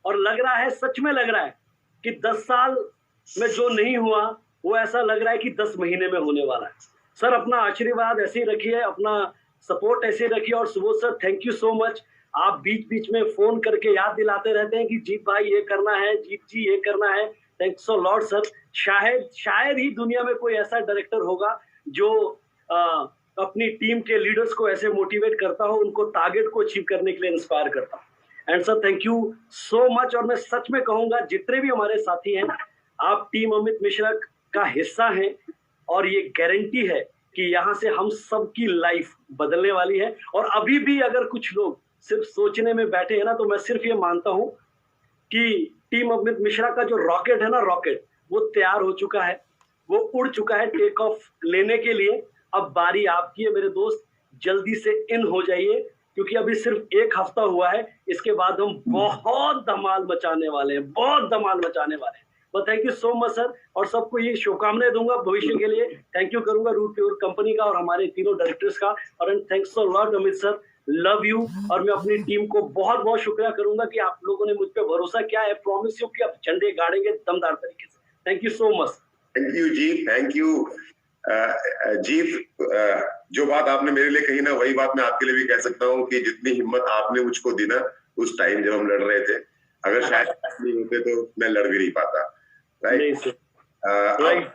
और लग रहा है, सच में लग रहा है कि 10 साल में जो नहीं हुआ वो ऐसा लग रहा है कि 10 महीने में होने वाला है। सर अपना आशीर्वाद ऐसे ही रखिए, अपना सपोर्ट ऐसे रखिए, और Subodh sir thank you so much. आप बीच बीच में फोन करके याद दिलाते रहते हैं कि जीत भाई ये करना है, जीत जी ये करना है, थैंक्स सो लॉट सर। शायद ही दुनिया में कोई ऐसा डायरेक्टर होगा जो अपनी टीम के लीडर्स को ऐसे मोटिवेट करता हो, उनको टारगेट को अचीव करने के लिए इंस्पायर करता हो। And sir thank you so much. और मैं सच में कहूंगा, जितने भी हमारे साथी हैं, आप टीम अमित मिश्रा का हिस्सा हैं, और ये गारंटी है कि यहाँ से हम सबकी लाइफ बदलने वाली है। और अभी भी अगर कुछ लोग सिर्फ सोचने में बैठे हैं ना, तो मैं सिर्फ ये मानता हूँ कि टीम अमित मिश्रा का जो रॉकेट है ना, रॉकेट वो तैयार हो चुका है, वो उड़ चुका है टेक ऑफ लेने के लिए। अब बारी आपकी है मेरे दोस्त, जल्दी से इन हो जाइए, क्योंकि अभी सिर्फ एक हफ्ता हुआ है, इसके बाद हम बहुत धमाल मचाने वाले हैं, बहुत धमाल मचाने वाले हैं। तो thank you so much sir, और सबको ये शुभकामनाएं दूंगा भविष्य के लिए। थैंक यू करूंगा रूट प्योर कंपनी का और हमारे तीनों डायरेक्टर्स का, और thanks so lot Amit sir, love you. और मैं अपनी टीम को बहुत बहुत शुक्रिया करूंगा कि आप लोगों ने मुझ पर भरोसा किया है। प्रॉमिस यू कि आप झंडे गाड़ेंगे दमदार तरीके से। Thank you so much. Thank you जी, थैंक यू जी। जो बात आपने मेरे लिए कही ना, वही बात मैं आपके लिए भी कह सकता हूँ कि जितनी हिम्मत आपने मुझको दी ना उस टाइम जब हम लड़ रहे थे, अगर शायद नहीं होते तो मैं लड़ भी नहीं पाता। राइट।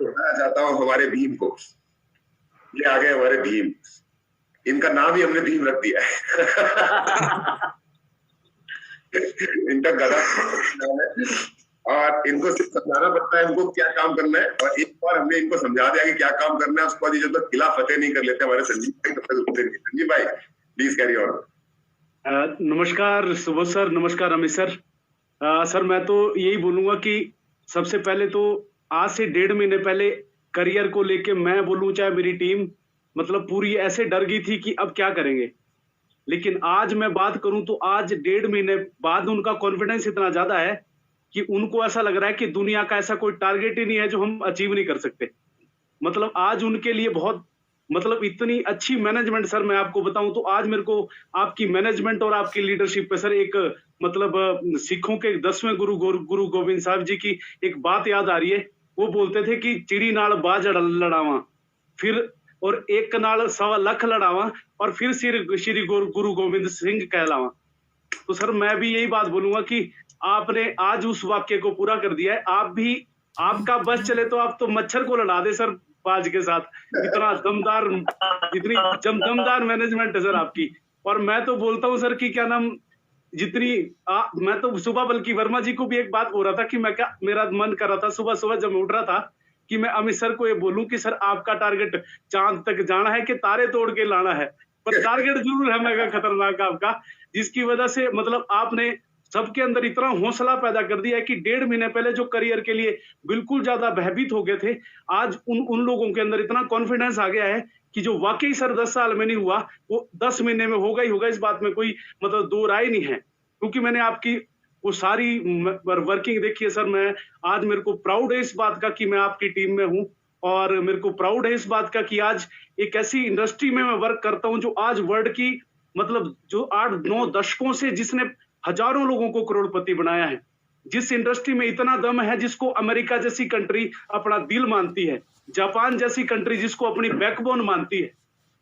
मैं चाहता हूँ हमारे भीम को, ये आ गए हमारे भीम, इनका नाम ही हमने भीम रख दिया है। इनका गधा नाम है, और इनको सिर्फ समझाना पड़ता है इनको क्या काम करना है, और एक बार हमने इनको समझा दिया कि क्या काम करना है, उसके बाद जब तक किला फतेह नहीं कर लेते हमारे संजीव भाई, तब तक उठते नहीं। संजीव भाई प्लीज कैरी ऑन। नमस्कार सुबोध सर, नमस्कार अमित सर। सर मैं तो यही बोलूंगा कि सबसे पहले तो आज से 1.5 महीने पहले करियर को लेके मैं बोलूं चाहे मेरी टीम मतलब पूरी ऐसे डर गई थी कि अब क्या करेंगे। लेकिन आज मैं बात करूं तो आज 1.5 महीने बाद उनका कॉन्फिडेंस इतना ज्यादा है कि उनको ऐसा लग रहा है कि दुनिया का ऐसा कोई टारगेट ही नहीं है जो हम अचीव नहीं कर सकते। मतलब आज उनके लिए बहुत मतलब इतनी अच्छी मैनेजमेंट सर, मैं आपको बताऊं तो आज मेरे को आपकी मैनेजमेंट और आपकी लीडरशिप पे सर एक मतलब सिखों के 10वें गुरु गोविंद साहब जी की एक बात याद आ रही है। वो बोलते थे कि चिड़ी नाल बाज लड़ावा फिर और एक नाल 1.25 लाख लड़ावा और फिर श्री गुरु गोविंद सिंह कहलावा। तो सर मैं भी यही बात बोलूंगा कि आपने आज उस वाक्य को पूरा कर दिया है। आप भी, आपका बस चले तो आप तो मच्छर को लड़ा दे सर बाज के साथ। इतना दमदार, इतनी दमदार मैनेजमेंट है सर आपकी। और मैं तो बोलता हूँ सर कि क्या नाम मैं तो सुबह बल्कि वर्मा जी को भी एक बात बोल रहा था कि मेरा मन कर रहा था सुबह सुबह जब मैं उठ रहा था कि मैं अमित सर को ये बोलूं कि सर आपका टारगेट चांद तक जाना है कि तारे तोड़ के लाना है, पर टारगेट जरूर है मेगा खतरनाक आपका, जिसकी वजह से मतलब आपने सबके अंदर इतना हौसला पैदा कर दिया है कि 1.5 महीने पहले जो करियर के लिए बिल्कुल ज्यादा भयभीत हो गए थे, आज उन लोगों के अंदर इतना कॉन्फिडेंस आ गया है कि जो वाकई सर 10 साल में नहीं हुआ वो 10 महीने में होगा ही होगा। इस बात में कोई मतलब दो राय नहीं है, क्योंकि मैंने आपकी वो सारी वर्किंग देखी है सर। मैं आज मेरे को प्राउड है इस बात का कि मैं आपकी टीम में हूं, और मेरे को प्राउड है इस बात का कि आज एक ऐसी इंडस्ट्री में मैं वर्क करता हूं जो आज वर्ल्ड की मतलब जो 8-9 दशकों से जिसने हजारों लोगों को करोड़पति बनाया है, जिस इंडस्ट्री में इतना दम है जिसको अमेरिका जैसी कंट्री अपना दिल मानती है, जापान जैसी कंट्री जिसको अपनी बैकबोन मानती है,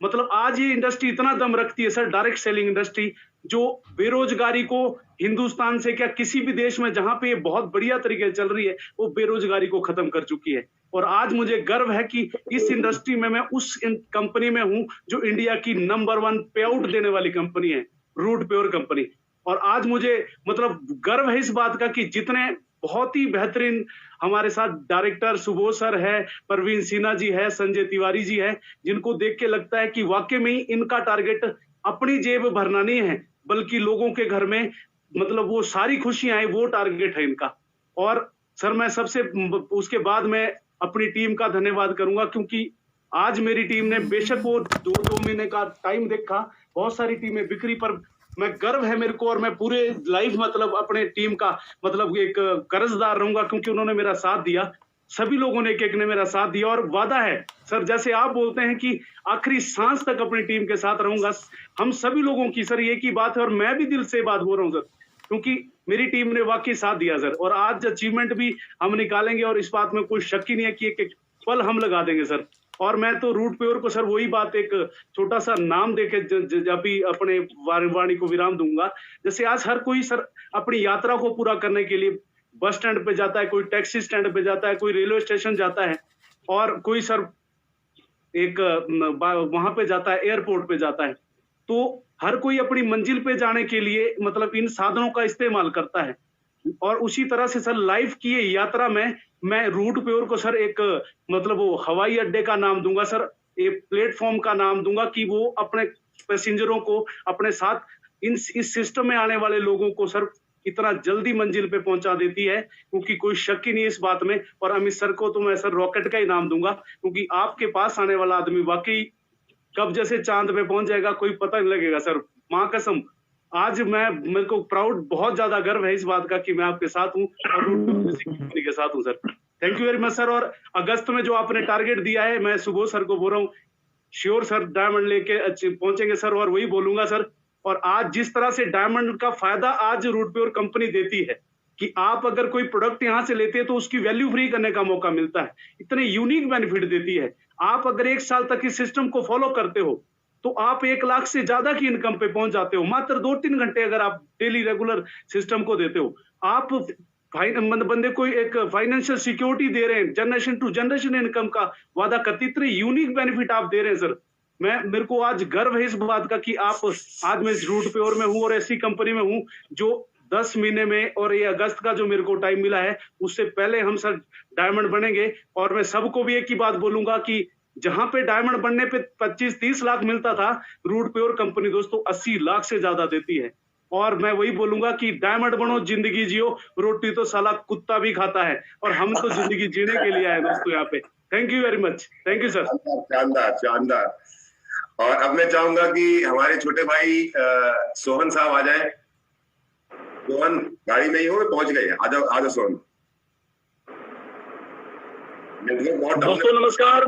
मतलब आज ये इंडस्ट्री इतना दम रखती है सर, डायरेक्ट सेलिंग इंडस्ट्री, जो बेरोजगारी को हिंदुस्तान से क्या किसी भी देश में जहां पे ये बहुत बढ़िया तरीके से चल रही है वो बेरोजगारी को खत्म कर चुकी है। और आज मुझे गर्व है कि इस इंडस्ट्री में मैं उस कंपनी में हूं जो इंडिया की नंबर 1 पे आउट देने वाली कंपनी है, रूट प्योर कंपनी। और आज मुझे मतलब गर्व है इस बात का कि जितने बहुत ही बेहतरीन हमारे साथ डायरेक्टर सुबोध सर है, परवीन सिन्हा जी है, संजय तिवारी जी है, जिनको देख के लगता है कि वाकई में ही इनका टारगेट अपनी जेब भरना नहीं है बल्कि लोगों के घर में मतलब वो सारी खुशियां आए, वो टारगेट है इनका। और सर मैं सबसे उसके बाद मैं अपनी टीम का धन्यवाद करूंगा, क्योंकि आज मेरी टीम ने बेशक वो 2 महीने का टाइम देखा, बहुत सारी टीमें बिखरी, पर मैं गर्व है मेरे को और मैं पूरे लाइफ मतलब अपने टीम का मतलब एक कर्जदार रहूंगा, क्योंकि उन्होंने मेरा साथ दिया, सभी लोगों ने एक ने मेरा साथ दिया। और वादा है सर, जैसे आप बोलते हैं कि आखिरी सांस तक अपनी टीम के साथ रहूंगा, हम सभी लोगों की सर एक ही बात है, और मैं भी दिल से बात बोल रहा हूं सर, क्योंकि मेरी टीम ने वाकई साथ दिया सर। और आज अचीवमेंट भी हम निकालेंगे और इस बात में कोई शक ही नहीं है कि एक पल हम लगा देंगे सर। और मैं तो रूट प्योर को सर वही बात एक छोटा सा नाम देके जब भी अपने वाणी को विराम दूंगा, जैसे आज हर कोई सर अपनी यात्रा को पूरा करने के लिए बस स्टैंड पे जाता है, कोई टैक्सी स्टैंड पे जाता है, कोई रेलवे स्टेशन जाता है, और कोई सर एक वहां पे जाता है, एयरपोर्ट पे जाता है। तो हर कोई अपनी मंजिल पे जाने के लिए मतलब इन साधनों का इस्तेमाल करता है। और उसी तरह से सर लाइफ की ये यात्रा में मैं रूट प्योर को सर एक मतलब वो हवाई अड्डे का नाम दूंगा सर, एक प्लेटफॉर्म का नाम दूंगा कि वो अपने पैसेंजरों को अपने साथ इस सिस्टम में आने वाले लोगों को सर इतना जल्दी मंजिल पे पहुंचा देती है, क्योंकि कोई शक ही नहीं इस बात में। और अमित सर को तो मैं सर रॉकेट का ही नाम दूंगा, क्योंकि आपके पास आने वाला आदमी वाकई कब जैसे चांद पे पहुंच जाएगा कोई पता नहीं लगेगा सर, मां कसम। आज मेरे को प्राउड बहुत ज्यादा गर्व है इस बात का कि मैं आपके साथ हूँ और कंपनी के साथ हूँ sir. Thank you very much sir. और अगस्त में जो आपने टारगेट दिया है, मैं सुबोध सर को बोल रहा हूँ, श्योर सर डायमंड लेके पहुंचेंगे सर, और वही बोलूंगा सर। और आज जिस तरह से डायमंड का फायदा आज रूट प्योर कंपनी देती है कि आप अगर कोई प्रोडक्ट यहाँ से लेते हैं तो उसकी वैल्यू फ्री करने का मौका मिलता है, इतने यूनिक बेनिफिट देती है। आप अगर 1 साल तक इस सिस्टम को फॉलो करते हो तो आप 1 लाख से ज्यादा की इनकम पे पहुंच जाते हो, मात्र 2-3 घंटे अगर आप डेली रेगुलर सिस्टम को देते हो। आप बंदे को एक फाइनेंशियल सिक्योरिटी दे रहे हैं, जनरेशन टू जनरेशन इनकम का वादा करते, इतने यूनिक बेनिफिट आप दे रहे हैं सर। मेरे को आज गर्व है इस बात का कि आप आज मैं रूट प्योर में हूं और ऐसी कंपनी में हूं जो 10 महीने में, और ये अगस्त का जो मेरे को टाइम मिला है उससे पहले हम सर डायमंड बनेंगे। और मैं सबको भी एक ही बात बोलूंगा कि जहां पे डायमंड बनने पे 25-30 लाख मिलता था, रूट प्योर कंपनी दोस्तों 80 लाख से ज्यादा देती है। और मैं वही बोलूंगा कि डायमंड बनो, जिंदगी जियो, रोटी तो साला कुत्ता भी खाता है, और हम तो जिंदगी जीने के लिए आए दोस्तों यहाँ पे। Thank you very much. Thank you sir. शानदार शानदार। और अब मैं चाहूंगा कि हमारे छोटे भाई सोहन साहब आ जाए। सोहन गाड़ी में ही हो, पहुंच गए? आ जाओ आ जाओ सोहन। दोस्तों नमस्कार।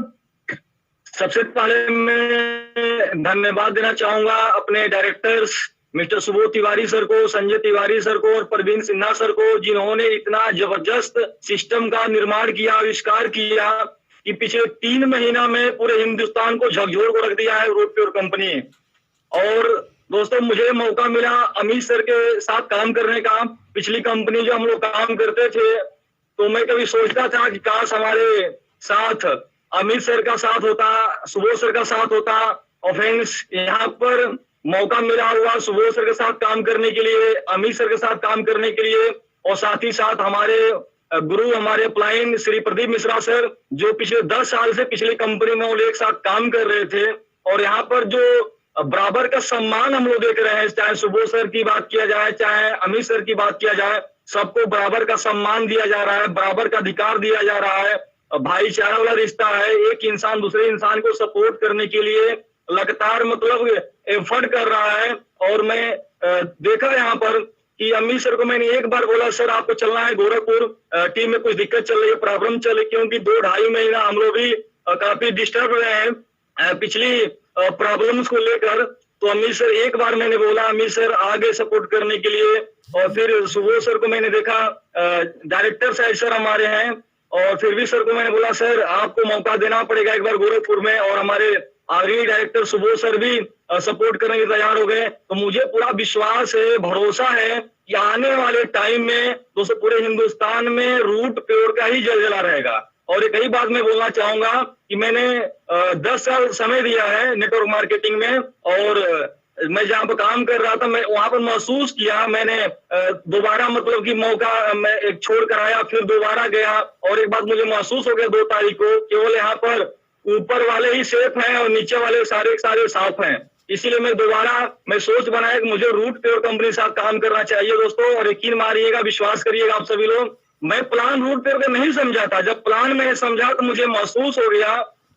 सबसे पहले मैं धन्यवाद देना चाहूंगा अपने directors mister Subodh Tiwari sir को, संजय तिवारी सर को और प्रवीण सिन्हा सर को, जिन्होंने इतना जबरदस्त सिस्टम का निर्माण किया, आविष्कार किया कि पिछले 3 महीना में पूरे हिंदुस्तान को झकझोर को रख दिया है रूट प्योर कंपनी। और दोस्तों मुझे मौका मिला अमित सर के साथ काम करने का। पिछली कंपनी जो हम लोग काम करते थे, तो मैं कभी सोचता था कि काश हमारे साथ अमित सर का साथ होता, सुबोध सर का साथ होता। और फ्रेंड्स यहाँ पर मौका मिला हुआ सुबोध सर के साथ काम करने के लिए, अमित सर के साथ काम करने के लिए, और साथ ही साथ हमारे गुरु, हमारे अपलाइन श्री प्रदीप मिश्रा सर, जो पिछले 10 साल से पिछली कंपनी में वो एक साथ काम कर रहे थे। और यहाँ पर जो बराबर का सम्मान हम लोग देख रहे हैं, चाहे सुबोध सर की बात किया जाए, चाहे अमित सर की बात किया जाए, सबको बराबर का सम्मान दिया जा रहा है, बराबर का अधिकार दिया जा रहा है। भाईचारा वाला रिश्ता है, एक इंसान दूसरे इंसान को सपोर्ट करने के लिए लगातार मतलब एफर्ट कर रहा है। और मैं देखा यहाँ पर कि अमित सर को मैंने एक बार बोला, सर आपको चलना है गोरखपुर, टीम में कुछ दिक्कत चल रही है, प्रॉब्लम चल रही है, क्योंकि 2-2.5 महीना हम लोग भी काफी डिस्टर्ब रहे हैं पिछली प्रॉब्लम्स को लेकर। तो अमित सर एक बार मैंने बोला, अमित सर आगे सपोर्ट करने के लिए। और फिर सुबोध सर को मैंने देखा, डायरेक्टर साहब सर हमारे हैं, और फिर भी सर को मैंने बोला सर आपको मौका देना पड़ेगा एक बार गोरखपुर में। और हमारे आर्मी डायरेक्टर सुबोध सर भी सपोर्ट करने के तैयार हो गए। तो मुझे पूरा विश्वास है, भरोसा है कि आने वाले टाइम में दोस्तों पूरे हिंदुस्तान में रूट प्योर का ही जलजला रहेगा। और एक ही बात मैं बोलना चाहूंगा कि मैंने 10 साल समय दिया है नेटवर्क मार्केटिंग में, और मैं जहाँ पर काम कर रहा था मैं वहां पर महसूस किया, मैंने दोबारा मतलब कि मौका मैं एक छोड़ कर आया, फिर दोबारा गया, और एक बात मुझे महसूस हो गया 2 तारीख को, केवल यहाँ पर ऊपर वाले ही सेफ हैं और नीचे वाले सारे साफ हैं। इसीलिए मैं सोच बनाया कि मुझे रूट प्योर कंपनी के साथ काम करना चाहिए दोस्तों। और यकीन मारिएगा, विश्वास करिएगा आप सभी लोग, मैं प्लान रूट प्योर का नहीं समझा था। जब प्लान मैंने समझा तो मुझे महसूस हो गया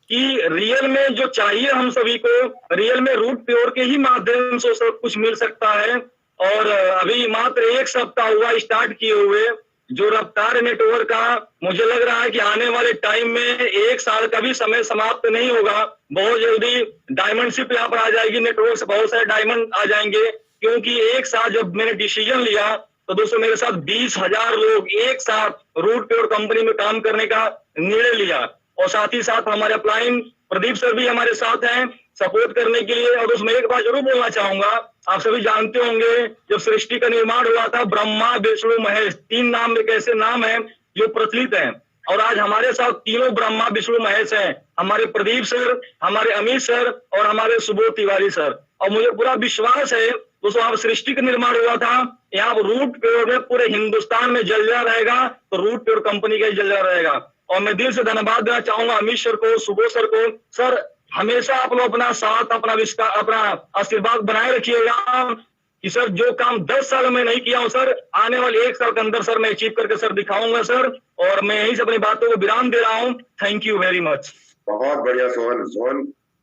कि रियल में जो चाहिए हम सभी को, रियल में रूट प्योर के ही माध्यम से सब कुछ मिल सकता है। और अभी मात्र 1 सप्ताह हुआ स्टार्ट किए हुए, जो रफ्तार नेटवर्क का मुझे लग रहा है कि आने वाले टाइम में 1 साल का भी समय समाप्त नहीं होगा। बहुत जल्दी डायमंड शिप यहाँ पर आ जाएगी, नेटवर्क से बहुत सारे डायमंड आ जाएंगे। क्योंकि एक साथ जब मैंने डिसीजन लिया तो दोस्तों मेरे साथ 20,000 लोग एक साथ रूट प्योर कंपनी में काम करने का निर्णय लिया। और साथ ही साथ हमारे अपलाइन प्रदीप सर भी हमारे साथ हैं सपोर्ट करने के लिए। और उसमें एक बात जरूर बोलना चाहूंगा, आप सभी जानते होंगे जब सृष्टि का निर्माण हुआ था, ब्रह्मा विष्णु महेश 3 नाम एक ऐसे नाम हैं जो प्रचलित हैं। और आज हमारे साथ तीनों ब्रह्मा विष्णु महेश हैं, हमारे प्रदीप सर, हमारे अमित सर और हमारे सुबोध तिवारी सर। और मुझे पूरा विश्वास है दोस्तों, आप सृष्टि का निर्माण हुआ था, यहाँ रूट प्योर में पूरे हिंदुस्तान में जलजा रहेगा तो रूट प्योर कंपनी का ही जलजा रहेगा। और मैं दिल से धन्यवाद देना चाहूंगा अमित सर को, सुबोध सर को। सर हमेशा आप लोग अपना साथ, अपना आशीर्वाद बनाए रखिएगा कि सर जो काम 10 साल में नहीं किया हूं सर, आने वाले 1 साल के अंदर सर मैं अचीव करके सर दिखाऊंगा सर। और मैं यही से अपनी बातों को विराम दे रहा हूं। Thank you very much. बहुत बढ़िया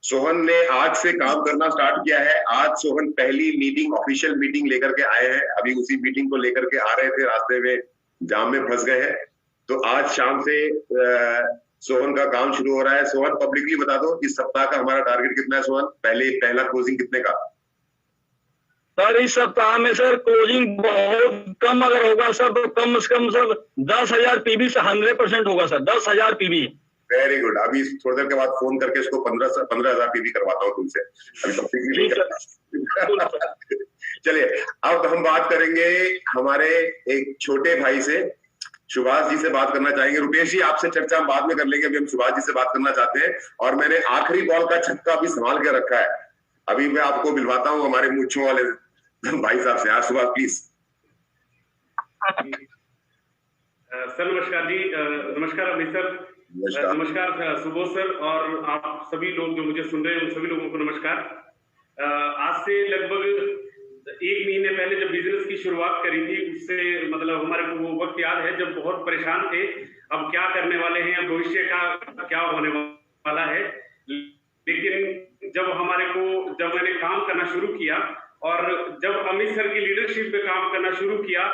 सोहन ने आज से काम करना स्टार्ट किया है। आज सोहन पहली मीटिंग, ऑफिशियल मीटिंग लेकर के आए हैं। अभी उसी मीटिंग को लेकर के आ रहे थे, रास्ते में जाम में फंस गए हैं। तो आज शाम से सोहन का काम शुरू हो रहा है। सोहन पब्लिकली बता दो इस सप्ताह का हमारा टारगेट कितना है सोहन? पहला क्लोजिंग कितने का? सर इस सप्ताह में सर क्लोजिंग बहुत कम अगर होगा सर, तो कम से कम सर 10,000 पीबी से 100% होगा सर, 10,000 पीबी। Very good. अभी थोड़ी देर के बाद फोन करके इसको 15,000 पीबी करवाता हूँ तुमसे। अभी पब्लिकली चलिए अब हम बात करेंगे हमारे एक छोटे भाई से, सुभाष जी से बात करना चाहेंगे। रुपेश जी आपसे चर्चा हम बाद में कर लेंगे, अभी हम सुभाष जी से बात करना चाहते हैं। और मैंने आखिरी बॉल का छक्का भी संभाल के रखा है, अभी मैं आपको मिलवाता हूँ हमारे मूंछों वाले भाई साहब से। आज सुभाष प्लीज। सर नमस्कार जी, नमस्कार अमित सर, नमस्कार सुबोध सर, और आप सभी लोग जो मुझे सुन रहे हैं उन सभी लोगों को नमस्कार। आज से लगभग 1 महीने पहले जब बिजनेस की शुरुआत करी थी, उससे मतलब हमारे को वो वक्त याद है जब बहुत परेशान थे, अब क्या करने वाले हैं, अब भविष्य का क्या होने वाला है। लेकिन जब मैंने काम करना शुरू किया और जब अमित सर की लीडरशिप में काम करना शुरू किया,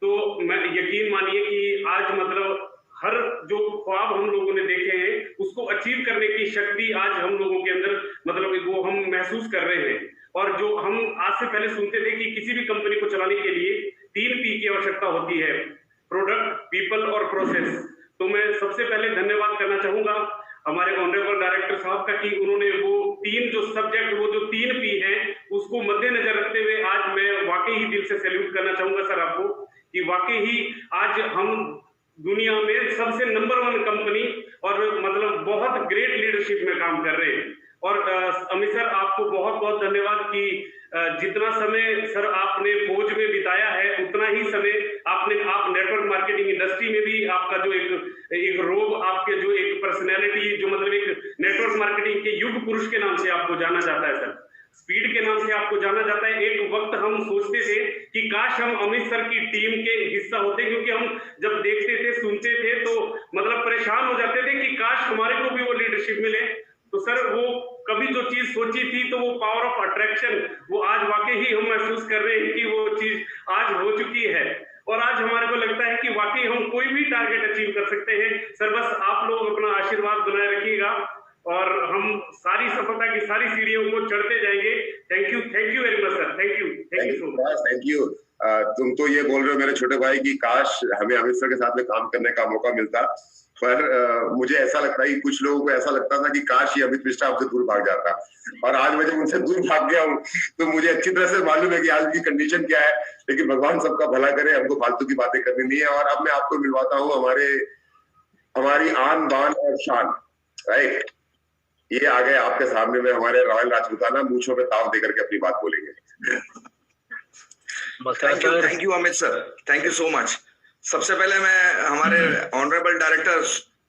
तो मैं यकीन मानिए कि आज मतलब हर जो ख्वाब हम लोगों ने देखे हैं उसको अचीव करने की शक्ति आज हम लोगों के अंदर मतलब वो हम महसूस कर रहे हैं। और जो हम आज से पहले सुनते थे कि किसी भी कंपनी को चलाने के लिए 3 P की आवश्यकता होती है, प्रोडक्ट, पीपल और प्रोसेस। तो मैं सबसे पहले धन्यवाद करना चाहूंगा हमारे ऑनरेबल डायरेक्टर साहब का कि उन्होंने वो 3 जो सब्जेक्ट, वो जो 3 P है उसको मद्देनजर रखते हुए आज मैं वाकई ही दिल से सैल्यूट करना चाहूंगा सर आपको कि वाकई ही आज हम दुनिया में सबसे नंबर 1 कंपनी और मतलब बहुत ग्रेट लीडरशिप में काम कर रहे हैं। और अमित सर आपको बहुत बहुत धन्यवाद कि जितना समय सर आपने फौज में बिताया है उतना ही समय आप नेटवर्क मार्केटिंग इंडस्ट्री में भी आपका जो एक रोब, आपके जो एक पर्सनैलिटी, जो मतलब एक नेटवर्क मार्केटिंग के युग पुरुष के नाम से आपको जाना जाता है सर, स्पीड के नाम से आपको जाना जाता है। एक वक्त हम सोचते थे कि काश हम अमित सर की टीम के हिस्सा होते, क्योंकि हम जब देखते थे, सुनते थे तो मतलब परेशान हो जाते थे कि काश हमारे को भी वो लीडरशिप मिले। तो सर वो कभी जो चीज सोची थी तो वो पावर ऑफ अट्रैक्शन वो आज वाकई ही हम महसूस कर रहे हैं कि वो चीज आज हो चुकी है। और आज हमारे को लगता है कि वाकई हम कोई भी टारगेट अचीव कर सकते हैं सर, बस आप लोग अपना आशीर्वाद बनाए रखिएगा और हम सारी सफलता की सारी सीढ़ियों को चढ़ते जाएंगे। Thank you very much sir, thank you so much. Thank you. तुम तो ये बोल रहे हो मेरे छोटे भाई कि काश हमें अमित सर के साथ में काम करने का मौका मिलता, पर मुझे ऐसा लगता है कि कुछ लोगों को ऐसा लगता था कि काश ये अमित मिश्रा हमसे दूर भाग जाता, और आज मैं जब उनसे दूर भाग गया हूँ तो मुझे अच्छी तरह से मालूम है कि आज की कंडीशन क्या है। लेकिन भगवान सबका भला करे, हमको फालतू की बातें करनी नहीं है। और अब मैं आपको मिलवाता हूँ हमारी आन बान और शान, राइट। ये आ गए आपके सामने में हमारे रॉयल राजपूताना, मूंछों पे ताव देकर के अपनी बात बोलेंगे। Thank you Amit sir, thank you so much. सबसे पहले मैं हमारे honourable director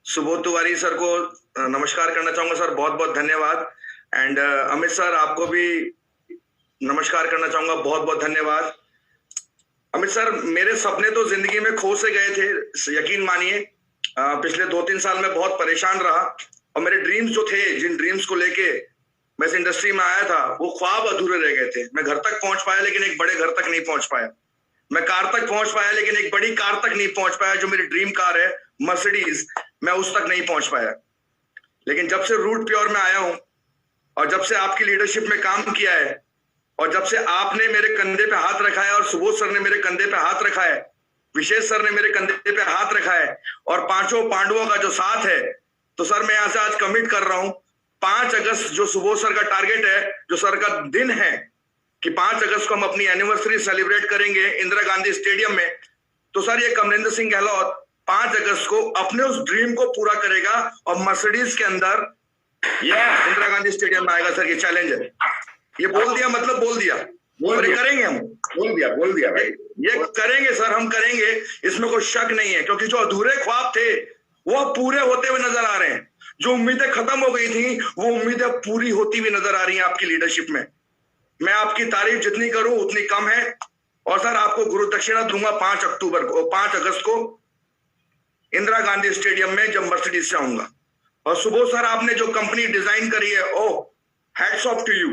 Subodh Tiwari sir को नमस्कार करना चाहूंगा सर, बहुत बहुत धन्यवाद। एंड अमित सर आपको भी नमस्कार करना चाहूंगा, बहुत बहुत धन्यवाद। अमित सर मेरे सपने तो जिंदगी में खो से गए थे, यकीन मानिए। पिछले 2-3 साल में बहुत परेशान रहा और मेरे ड्रीम्स जो थे, जिन ड्रीम्स को लेके मैं इस इंडस्ट्री में आया था, वो ख्वाब अधूरे रह गए थे। मैं घर तक पहुंच पाया लेकिन एक बड़े घर तक नहीं पहुंच पाया। मैं कार तक पहुंच पाया लेकिन एक बड़ी कार तक नहीं पहुंच पाया, जो मेरी ड्रीम कार है मर्सिडीज, मैं उस तक नहीं पहुंच पाया। लेकिन जब से रूट प्योर में आया हूं और जब से आपकी लीडरशिप में काम किया है और जब से आपने मेरे कंधे पे हाथ रखा है और सुबोध सर ने मेरे कंधे पे हाथ रखा है, विशेष सर ने मेरे कंधे पे हाथ रखा है और 5 पांडवों का जो साथ है, तो सर मैं यहां से आज कमिट कर रहा हूं 5 अगस्त जो सुबोध सर का टारगेट है, जो सर का दिन है कि 5 अगस्त को हम अपनी एनिवर्सरी सेलिब्रेट करेंगे इंदिरा गांधी स्टेडियम में। तो सर ये कमलेंद्र सिंह गहलोत 5 अगस्त को अपने उस ड्रीम को पूरा करेगा और मर्सिडीज के अंदर इंदिरा गांधी स्टेडियम में आएगा। सर ये चैलेंज है, ये बोल दिया मतलब बोल दिया, और ये करेंगे हम, बोल दिया भाई, ये करेंगे सर, हम करेंगे, इसमें कोई शक नहीं है। क्योंकि जो अधूरे ख्वाब थे वो पूरे होते हुए नजर आ रहे हैं, जो उम्मीदें खत्म हो गई थी वो उम्मीदें पूरी होती हुई नजर आ रही हैं आपकी लीडरशिप में। मैं आपकी तारीफ जितनी करूं उतनी कम है। और सर आपको गुरु दक्षिणा दूंगा 5 अगस्त को इंदिरा गांधी स्टेडियम में, जब मर्सिडीज से आऊंगा। और सुबोध सर आपने जो कंपनी डिजाइन करी है, oh hats off to you.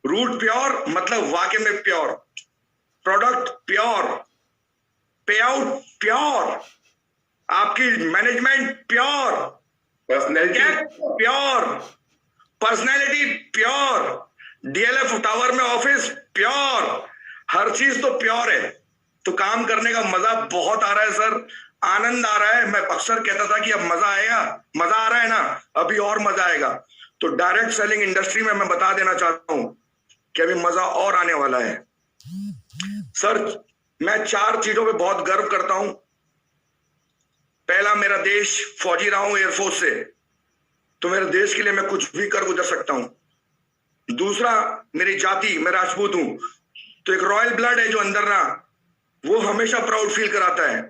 Root pure मतलब वाकई में pure, product pure, pay out pure, आपकी management pure, personality pure, personality pure, DLF tower में ऑफिस प्योर, हर चीज तो प्योर है। तो काम करने का मजा बहुत आ रहा है सर, आनंद आ रहा है। मैं अक्सर कहता था कि अब मजा आएगा, मजा आ रहा है ना, अभी और मजा आएगा। तो डायरेक्ट सेलिंग इंडस्ट्री में मैं बता देना चाहता हूं कि अभी मजा और आने वाला है। सर मैं 4 चीजों पे बहुत गर्व करता हूं। पहला, मेरा देश, फौजी रहा हूं एयरफोर्स से, तो मेरे देश के लिए मैं कुछ भी कर गुजर सकता हूं। दूसरा, मेरी जाति, मैं राजपूत हूं, तो एक रॉयल ब्लड है जो अंदर रहा, वो हमेशा प्राउड फील कराता है।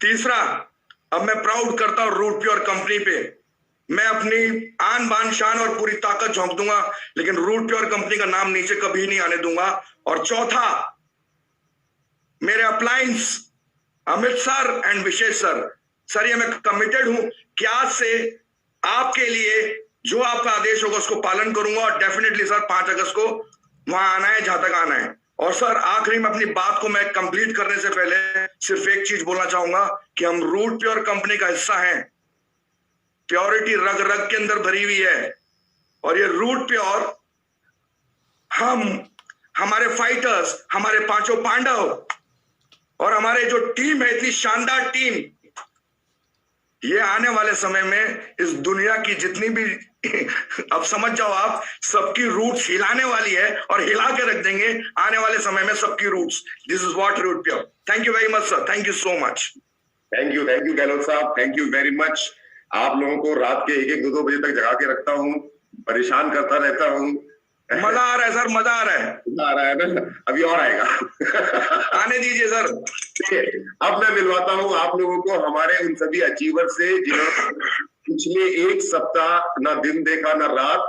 तीसरा, अब मैं प्राउड करता हूं रूट प्योर कंपनी पे मैं अपनी आन बान शान और पूरी ताकत झोंक दूंगा, लेकिन रूट प्योर कंपनी का नाम नीचे कभी नहीं आने दूंगा। और चौथा, मेरे appliance Amit sir and Vishesh sir, ये मैं कमिटेड हूं कि आज से आपके लिए जो आपका आदेश होगा उसको पालन करूंगा। और डेफिनेटली सर 5 अगस्त को वहां आना है जहां तक आना है। और सर आखिरी में अपनी बात को मैं कंप्लीट करने से पहले सिर्फ एक चीज बोलना चाहूंगा कि हम रूट प्योर कंपनी का हिस्सा हैं। प्योरिटी रग रग के अंदर भरी हुई है, और ये रूट प्योर, हमारे फाइटर्स, हमारे 5 पांडव और हमारे जो टीम है, इतनी शानदार टीम, ये आने वाले समय में इस दुनिया की जितनी भी अब समझ जाओ आप, सबकी रूट्स हिलाने वाली है और हिला के रख देंगे आने वाले समय में सबकी roots. This is what Root Pure. Thank you very much sir, thank you so much. Thank you Gehlot साहब, थैंक यू वेरी मच। आप लोगों को रात के 1-1, 2-2 बजे तक जगा के रखता हूँ, परेशान करता रहता हूँ। मजा आ रहा है सर, मजा आ रहा है ना, अभी और आएगा। आने दीजिए सर। अब मैं मिलवाता हूँ आप लोगों को हमारे उन सभी अचीवर से जिन्होंने पिछले 1 सप्ताह ना दिन देखा ना रात,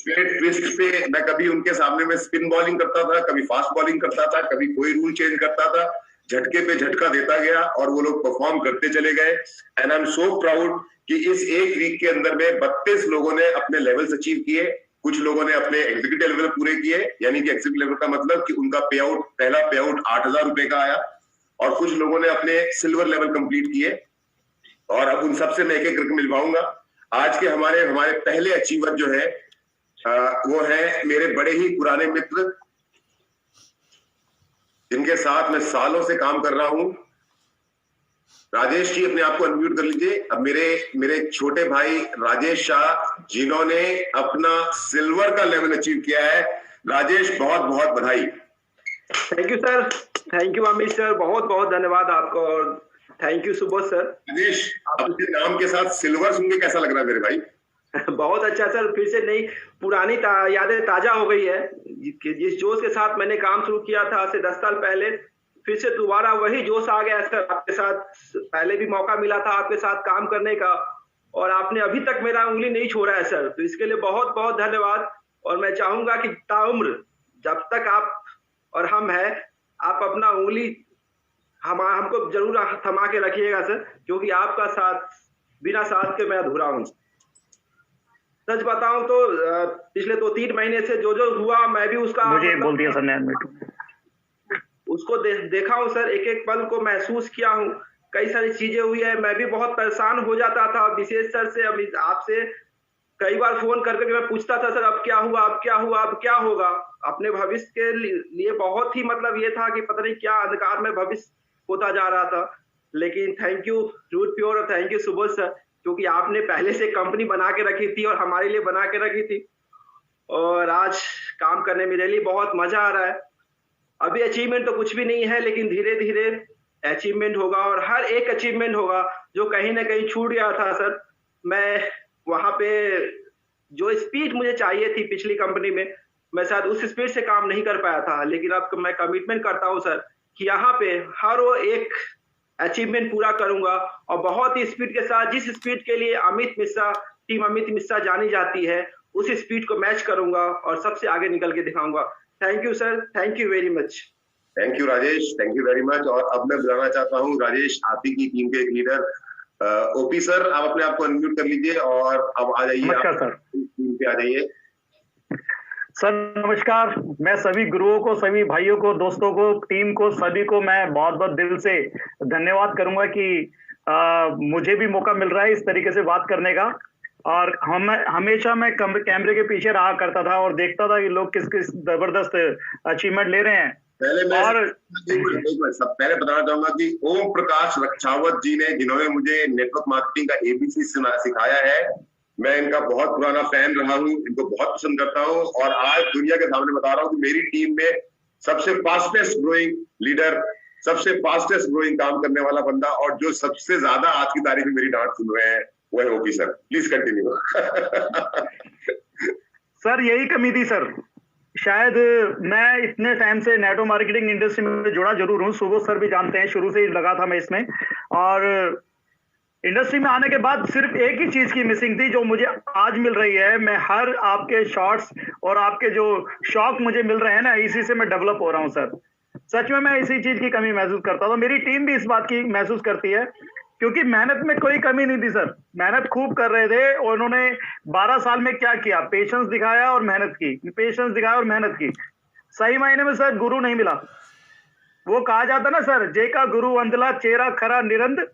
ट्विस्ट पे मैं कभी उनके सामने में स्पिन बॉलिंग करता था, कभी फास्ट बॉलिंग करता था, कभी कोई रूल चेंज करता था, झटके पे झटका देता गया और वो लोग परफॉर्म करते चले गए। And I am so proud कि इस 1 वीक के अंदर में 32 लोगों ने अपने लेवल्स अचीव किए। कुछ लोगों ने अपने एग्जीक्यूटिव लेवल पूरे किए, यानी कि एग्जीक्यूटिव लेवल का मतलब कि उनका पहला पे आउट 8,000 रुपए का आया, और कुछ लोगों ने अपने सिल्वर लेवल कंप्लीट किए। और अब उन सबसे मैं एक-एक करके मिलवाऊंगा। आज के हमारे पहले अचीवर जो है वो है मेरे बड़े ही पुराने मित्र, जिनके साथ मैं सालों से काम कर रहा हूं। राजेश जी, अपने आप को अनम्यूट कर लीजिए। अब मेरे छोटे भाई राजेश शाह, जिन्होंने अपना सिल्वर का लेवल अचीव किया है। राजेश, बहुत बहुत बधाई। Thank you sir, thank you Amit sir, बहुत बहुत धन्यवाद आपको, और thank you Subodh sir. Rajesh, अपने नाम के साथ सिल्वर सुन के कैसा लग रहा है मेरे भाई? बहुत अच्छा सर, फिर से नई पुरानी यादें ताजा हो गई है। जिस जोश के साथ मैंने काम शुरू किया था आज से 10 साल पहले, फिर से दोबारा वही जोश आ गया सर। आपके साथ पहले भी मौका मिला था आपके साथ काम करने का, और आपने अभी तक मेरा उंगली नहीं छोड़ा है सर, तो इसके लिए बहुत बहुत धन्यवाद। और मैं चाहूंगा कि ताउम्र जब तक आप और हम हैं, आप अपना उंगली हमको जरूर थमा के रखिएगा सर, क्योंकि आपका साथ, बिना साथ के मैं अधूरा हूँ। सच बताऊं तो पिछले 2-3 महीने से जो जो हुआ, मैं भी उसका मुझे बोल दिया सर, उसको देखा हूं सर, एक एक पल को महसूस किया हूं। कई सारी चीजें हुई है, मैं भी बहुत परेशान हो जाता था। विशेष सर से, अभी आपसे कई बार फोन करके मैं पूछता था, सर अब क्या हुआ, अब क्या हुआ, अब क्या होगा। अपने भविष्य के लिए बहुत ही मतलब ये था कि पता नहीं क्या अंधकार में भविष्य होता जा रहा था। लेकिन थैंक यू रूट प्योर और थैंक यू सुबोध सर, क्योंकि आपने पहले से कंपनी बना के रखी थी और हमारे लिए बना के रखी थी, और आज काम करने में मेरे लिए बहुत मजा आ रहा है। अभी अचीवमेंट तो कुछ भी नहीं है, लेकिन धीरे धीरे अचीवमेंट होगा, और हर एक अचीवमेंट होगा जो कहीं ना कहीं छूट गया था सर। मैं वहां पे जो स्पीड मुझे चाहिए थी पिछली कंपनी में, मैं शायद उस स्पीड से काम नहीं कर पाया था। लेकिन अब मैं कमिटमेंट करता हूं सर कि यहाँ पे हर वो एक अचीवमेंट पूरा करूंगा, और बहुत ही स्पीड के साथ, जिस स्पीड के लिए टीम अमित मिश्रा जानी जाती है, उस स्पीड को मैच करूंगा और सबसे आगे निकल के दिखाऊंगा। Thank you sir, thank you very much. Thank you Rajesh, thank you very much. और अब मैं बुलाना चाहता हूँ राजेश, आप ही की टीम के एक लीडर ओपी सर, आप अपने आप को अनम्यूट कर लीजिए और अब आ जाइए, नमस्कार सर, टीम पे आ जाइए। सर नमस्कार। मैं सभी गुरुओं को, सभी भाइयों को, दोस्तों को, टीम को, सभी को मैं बहुत बहुत दिल से धन्यवाद करूंगा कि मुझे भी मौका मिल रहा है इस तरीके से बात करने का। और हमेशा मैं कैमरे के पीछे रहा करता था और देखता था कि लोग किस किस जबरदस्त अचीवमेंट ले रहे हैं। पहले पहले बताना चाहूंगा कि ओम प्रकाश रक्षावत जी ने, जिन्होंने मुझे नेटवर्क मार्केटिंग का ABC सिखाया है, मैं इनका बहुत पुराना फैन रहा हूँ, इनको बहुत पसंद करता हूँ। और आज दुनिया के सामने बता रहा हूँ कि मेरी टीम में सबसे फास्टेस्ट ग्रोइंग लीडर, सबसे फास्टेस्ट ग्रोइंग काम करने वाला बंदा, और जो सबसे ज्यादा आज की तारीख में मेरी डांट सुन रहे हैं, वो है OP sir. Please continue. Sir यही कमी थी सर, शायद मैं इतने टाइम से नेटवर्क मार्केटिंग इंडस्ट्री में जुड़ा जरूर हूँ, सुबोध सर भी जानते हैं, शुरू से ही लगा था मैं इसमें। और इंडस्ट्री में आने के बाद सिर्फ एक ही चीज की मिसिंग थी जो मुझे आज मिल रही है। मैं हर आपके शॉट्स और आपके जो शौक मुझे मिल रहे हैं ना, इसी से मैं डेवलप हो रहा हूँ सर। सच में मैं इसी चीज की कमी महसूस करता हूँ। मेरी टीम भी इस बात की महसूस करती है, क्योंकि मेहनत में कोई कमी नहीं थी सर। मेहनत खूब कर रहे थे और उन्होंने 12 साल में क्या किया, पेशेंस दिखाया और मेहनत की, पेशेंस दिखाया और मेहनत की। सही मायने में सर गुरु नहीं मिला। वो कहा जाता ना सर, जे का गुरु अंधला चेहरा खरा निरंद,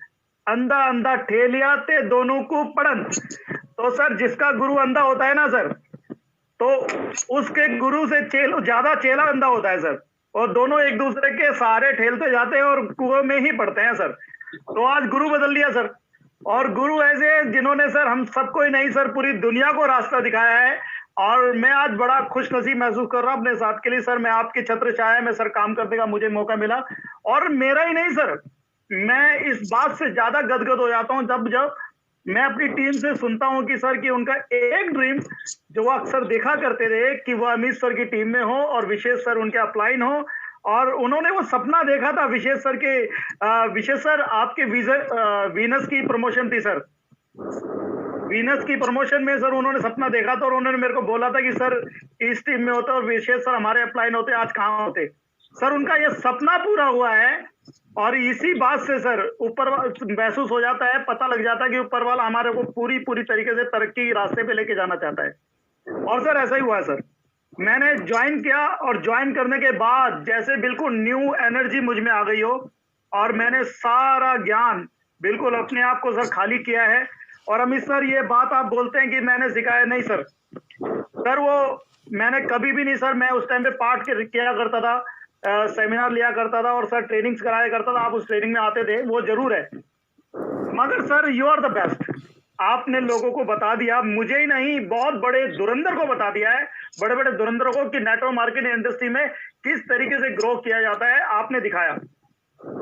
अंधा अंधा ठेलिया ते दोनों को पढ़न। तो सर जिसका गुरु अंधा होता है ना सर, तो उसके गुरु से ज्यादा चेला अंधा होता है सर, और दोनों एक दूसरे के सहारे ठेलते जाते हैं और कुएं में ही पड़ते हैं सर। तो आज गुरु बदल लिया सर, और गुरु ऐसे जिन्होंने सर हम सबको ही नहीं सर पूरी दुनिया को रास्ता दिखाया है। और मैं आज बड़ा खुश नसीब महसूस कर रहा हूँ अपने साथ के लिए सर। मैं आपकी छत्र छाया में सर काम करने का मुझे मौका मिला, और मेरा ही नहीं सर, मैं इस बात से ज्यादा गदगद हो जाता हूँ जब मैं अपनी टीम से सुनता हूँ कि सर कि उनका एक ड्रीम जो वो अक्सर देखा करते थे कि वो अमित सर की टीम में हो और विशेष सर उनके अपलाइन हो, और उन्होंने वो सपना देखा था विशेष सर के। विशेष सर आपके वीनस की प्रमोशन थी सर, वीनस की प्रमोशन में सर उन्होंने सपना देखा था और उन्होंने मेरे को बोला था कि सर इस टीम में होते और विशेष सर हमारे अपलाइन होते, आज कहाँ होते सर। उनका ये सपना पूरा हुआ है, और इसी बात से सर ऊपर महसूस हो जाता है, पता लग जाता है कि ऊपर वाला हमारे को पूरी तरीके से तरक्की के रास्ते पे लेके जाना चाहता है। और सर ऐसा ही हुआ है सर। मैंने ज्वाइन किया और ज्वाइन करने के बाद जैसे बिल्कुल न्यू एनर्जी मुझ में आ गई हो, और मैंने सारा ज्ञान बिल्कुल अपने आप को सर खाली किया है। और अमित सर ये बात आप बोलते हैं कि मैंने सिखाया, नहीं सर, सर वो मैंने कभी भी नहीं सर। मैं उस टाइम पे पार्ट किया करता था, सेमिनार लिया करता था और सर ट्रेनिंग्स कराया करता था। आप उस ट्रेनिंग में आते थे, वो जरूर है, मगर sir you are the best. आपने लोगों को बता दिया, मुझे ही नहीं बहुत बड़े धुरंधर को बता दिया है, बड़े बड़े धुरंधरों को, कि नेटवर्क मार्केटिंग इंडस्ट्री में किस तरीके से ग्रो किया जाता है, आपने दिखाया।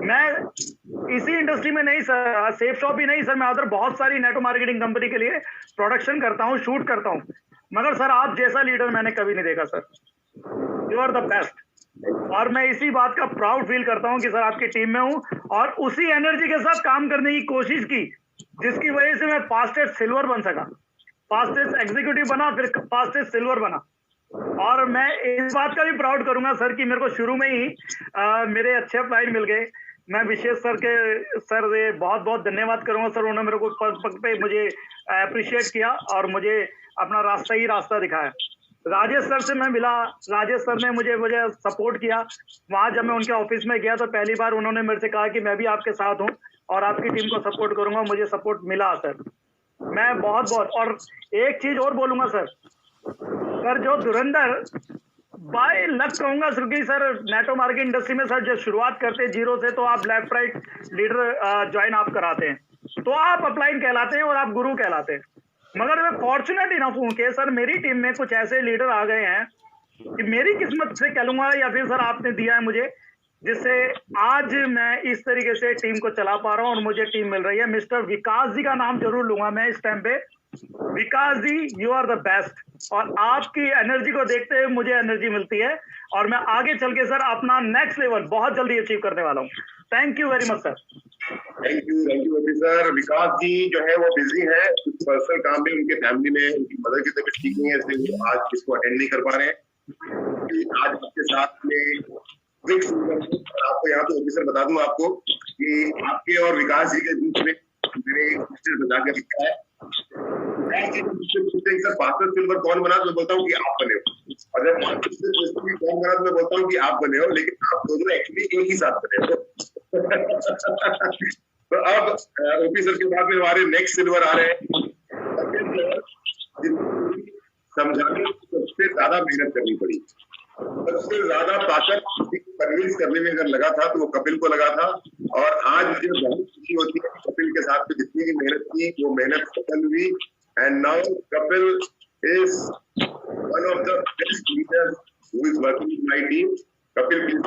मैं इसी इंडस्ट्री में नहीं सर, सेफ शॉप ही नहीं सर, मैं अदर बहुत सारी नेटवर्क मार्केटिंग कंपनी के लिए प्रोडक्शन करता हूँ, शूट करता हूँ, मगर सर आप जैसा लीडर मैंने कभी नहीं देखा sir. You are the best. और मैं इसी बात का प्राउड फील करता हूं कि सर आपकी टीम में हूं, और उसी एनर्जी के साथ काम करने की कोशिश की जिसकी वजह से मैं फास्टेस्ट सिल्वर बन सका, फास्टेस्ट एग्जीक्यूटिव बना, फिर फास्टेस्ट सिल्वर बना। और मैं इस बात का भी प्राउड करूंगा सर कि मेरे को शुरू में ही मेरे अच्छे अपलाइन मिल गए। मैं विशेष सर के सर बहुत बहुत धन्यवाद करूंगा सर, उन्होंने मेरे को पग पे मुझे अप्रिशिएट किया और मुझे अपना रास्ता दिखाया। राजेश सर से मैं मिला, राजेश सर ने मुझे सपोर्ट किया। वहां जब मैं उनके ऑफिस में गया तो पहली बार उन्होंने मेरे से कहा कि मैं भी आपके साथ हूं और आपकी टीम को सपोर्ट करूंगा। मुझे सपोर्ट मिला सर, मैं बहुत। और एक चीज और बोलूंगा सर, जो धुरंधर बाय लक कहूंगा सर कि सर नेटवर्क मार्केटिंग इंडस्ट्री में सर जब शुरुआत करते जीरो से, तो आप लेफ्ट राइट लीडर ज्वाइन आप कराते हैं तो आप अपलाइन कहलाते हैं और आप गुरु कहलाते हैं। मगर मैं फॉर्चुनेट इनफ हूं कि सर मेरी टीम में कुछ ऐसे लीडर आ गए हैं कि मेरी किस्मत से कह लूंगा, या फिर सर आपने दिया है मुझे, जिससे आज मैं इस तरीके से टीम को चला पा रहा हूं और मुझे टीम मिल रही है। मिस्टर विकास जी का नाम जरूर लूंगा मैं इस टाइम पे। विकास जी, यू आर द बेस्ट, और आपकी एनर्जी को देखते हुए मुझे एनर्जी मिलती है और मैं आगे चल के सर अपना नेक्स्ट लेवल बहुत जल्दी अचीव करने वाला हूँ। Thank you very much sir. Thank you sir. Vikas ji जो है वो बिजी है, कुछ पर्सनल काम में, उनके फैमिली में उनकी मदर की तबीयत ठीक नहीं है, इसलिए वो आज इसको अटेंड नहीं कर पा रहे हैं। आज आपके साथ में आपको यहाँ तो ऑफिसर बता दूं आपको कि आपके और विकास जी के बीच में मेरे बता के लिखा है, सर फास्टर सिल्वर कौन बना, तो मैं बोलता हूँ कि आप बने हो, और जब कौन बना तो मैं बोलता हूँ कि आप बने हो, लेकिन आप दोनों एक्चुअली एक ही साथ बने हो। तो अब ऑफिसर के बाद में हमारे नेक्स्ट सिल्वर आ रहे हैं, समझाने सबसे ज्यादा मेहनत करनी पड़ी, सबसे ज्यादा ताकत कन्विंस करने में अगर लगा था तो वो कपिल को लगा था। और आज मुझे बहुत खुशी होती है कपिल के साथ में जितनी भी मेहनत की वो मेहनत सफल हुई। And now Kapil is one of the best leaders who is working in my team. Kapil please.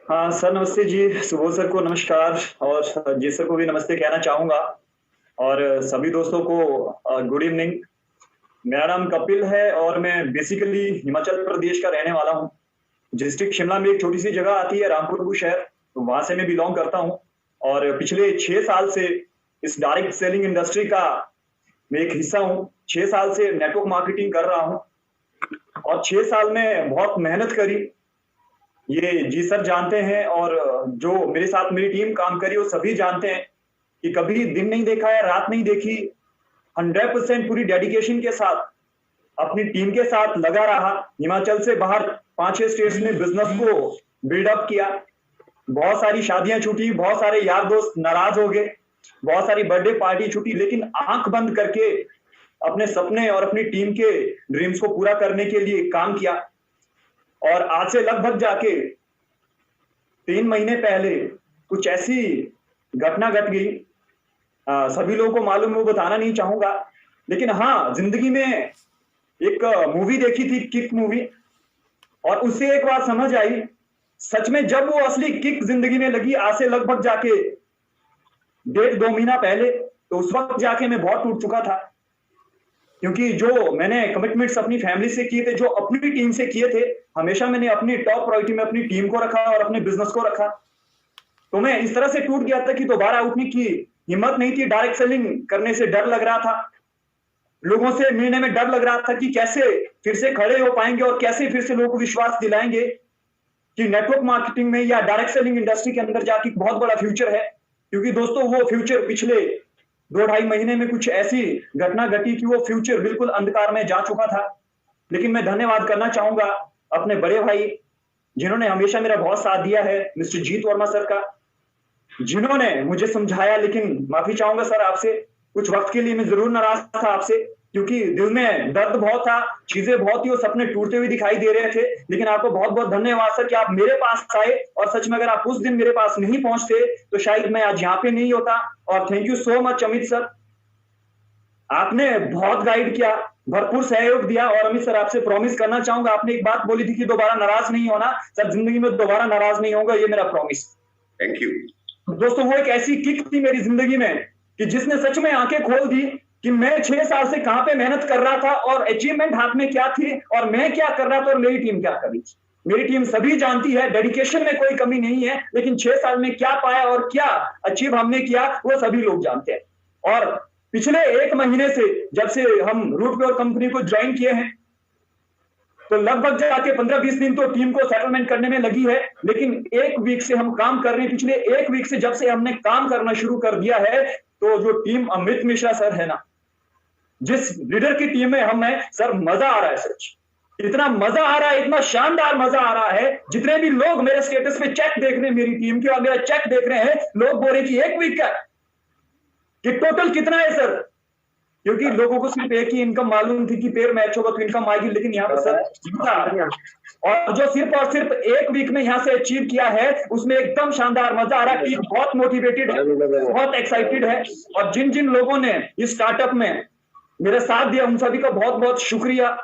हाँ सर, नमस्ते जी। सुबोध सर को नमस्कार और जी सर को भी नमस्ते कहना चाहूंगा, और सभी दोस्तों को गुड इवनिंग। मेरा नाम कपिल है और मैं बेसिकली हिमाचल प्रदेश का रहने वाला हूँ। डिस्ट्रिक्ट शिमला में एक छोटी सी जगह आती है रामपुर शहर, तो वहां से मैं बिलोंग करता हूँ। और पिछले 6 साल से इस डायरेक्ट सेलिंग इंडस्ट्री का मैं एक हिस्सा हूं। 6 साल से नेटवर्क मार्केटिंग कर रहा हूं और 6 साल में बहुत मेहनत करी, ये जी सर जानते हैं और जो मेरे साथ मेरी टीम काम करी वो सभी जानते हैं कि कभी दिन नहीं देखा है, रात नहीं देखी, 100% पूरी डेडिकेशन के साथ अपनी टीम के साथ लगा रहा। हिमाचल से बाहर 5-6 स्टेट्स में बिजनेस को बिल्डअप किया। बहुत सारी शादियां छूटी, बहुत सारे यार दोस्त नाराज हो गए, बहुत सारी बर्थडे पार्टी छूटी, लेकिन आंख बंद करके अपने सपने और अपनी टीम के ड्रीम्स को पूरा करने के लिए काम किया। और आज से लगभग जाके 3 महीने पहले कुछ ऐसी घटना घट गई, सभी लोगों को मालूम, वो बताना नहीं चाहूंगा, लेकिन हाँ, जिंदगी में एक मूवी देखी थी, किक मूवी, और उससे एक बात समझ आई, सच में जब वो असली किक जिंदगी में लगी आज से लगभग जाके 1.5-2 महीना पहले, तो उस वक्त जाके मैं बहुत टूट चुका था, क्योंकि जो मैंने कमिटमेंट्स अपनी फैमिली से किए थे, जो अपनी टीम से किए थे, हमेशा मैंने अपनी टॉप प्रायोरिटी में अपनी टीम को रखा और अपने बिजनेस को रखा। तो मैं इस तरह से टूट गया था कि दोबारा उठने की हिम्मत नहीं थी। डायरेक्ट सेलिंग करने से डर लग रहा था, लोगों से मिलने में डर लग रहा था कि कैसे फिर से खड़े हो पाएंगे और कैसे फिर से लोगों को विश्वास दिलाएंगे कि नेटवर्क मार्केटिंग में या डायरेक्ट सेलिंग इंडस्ट्री के अंदर जाके बहुत बड़ा फ्यूचर है। क्योंकि दोस्तों, वो फ्यूचर पिछले 2-2.5 महीने में कुछ ऐसी घटना घटी कि वो फ्यूचर बिल्कुल अंधकार में जा चुका था। लेकिन मैं धन्यवाद करना चाहूंगा अपने बड़े भाई, जिन्होंने हमेशा मेरा बहुत साथ दिया है, मिस्टर जीत वर्मा सर का, जिन्होंने मुझे समझाया। लेकिन माफी चाहूंगा सर आपसे, कुछ वक्त के लिए मैं जरूर नाराज था आपसे, क्योंकि दिल में दर्द बहुत था, चीजें बहुत ही, वो सपने टूटते हुए दिखाई दे रहे थे। लेकिन आपको बहुत बहुत धन्यवाद सर कि आप मेरे पास आए, और सच में अगर आप उस दिन मेरे पास नहीं पहुंचते तो शायद मैं आज यहाँ पे नहीं होता। और thank you so much Amit sir, आपने बहुत गाइड किया, भरपूर सहयोग दिया। और अमित सर, आपसे प्रॉमिस करना चाहूंगा, आपने एक बात बोली थी कि दोबारा नाराज नहीं होना। सर, जिंदगी में दोबारा नाराज नहीं होगा, ये मेरा प्रॉमिस। थैंक यू दोस्तों, वो एक ऐसी किक थी मेरी जिंदगी में कि जिसने सच में आंखें खोल दी कि मैं 6 साल से कहां पे मेहनत कर रहा था और अचीवमेंट हाथ में क्या थी और मैं क्या कर रहा था और मेरी टीम क्या कर रही थी। मेरी टीम सभी जानती है, डेडिकेशन में कोई कमी नहीं है, लेकिन 6 साल में क्या पाया और क्या अचीव हमने किया वो सभी लोग जानते हैं। और पिछले 1 महीने से जब से हम रूट प्योर कंपनी को ज्वाइन किए हैं, तो लगभग जाके 15-20 दिन तो टीम को सेटलमेंट करने में लगी है, लेकिन 1 वीक से हम काम कर रहे हैं। पिछले 1 वीक से जब से हमने काम करना शुरू कर दिया है, तो जो टीम अमित मिश्रा सर है ना, जिस लीडर की टीम में हम हैं सर, मजा आ रहा है। सच इतना मजा आ रहा है, इतना शानदार मजा आ रहा है। जितने भी लोग मेरे स्टेटस पे चेक देख रहे हैं मेरी टीम के, और मेरा चेक देख रहे हैं, लोग बोल रहे कि 1 वीक का कि टोटल कितना है सर, क्योंकि लोगों को सिर्फ एक ही इनकम मालूम थी कि पेयर मैच होगा तो इनकम आएगी, लेकिन यहाँ पर सर, और जो सिर्फ और सिर्फ 1 वीक में यहाँ से अचीव किया है, उसमें एकदम शानदार मजा आ रहा है। टीम बहुत मोटिवेटेड है, बहुत एक्साइटेड है, और जिन जिन लोगों ने इस स्टार्टअप में मेरा साथ दिया उन सभी का बहुत बहुत शुक्रिया।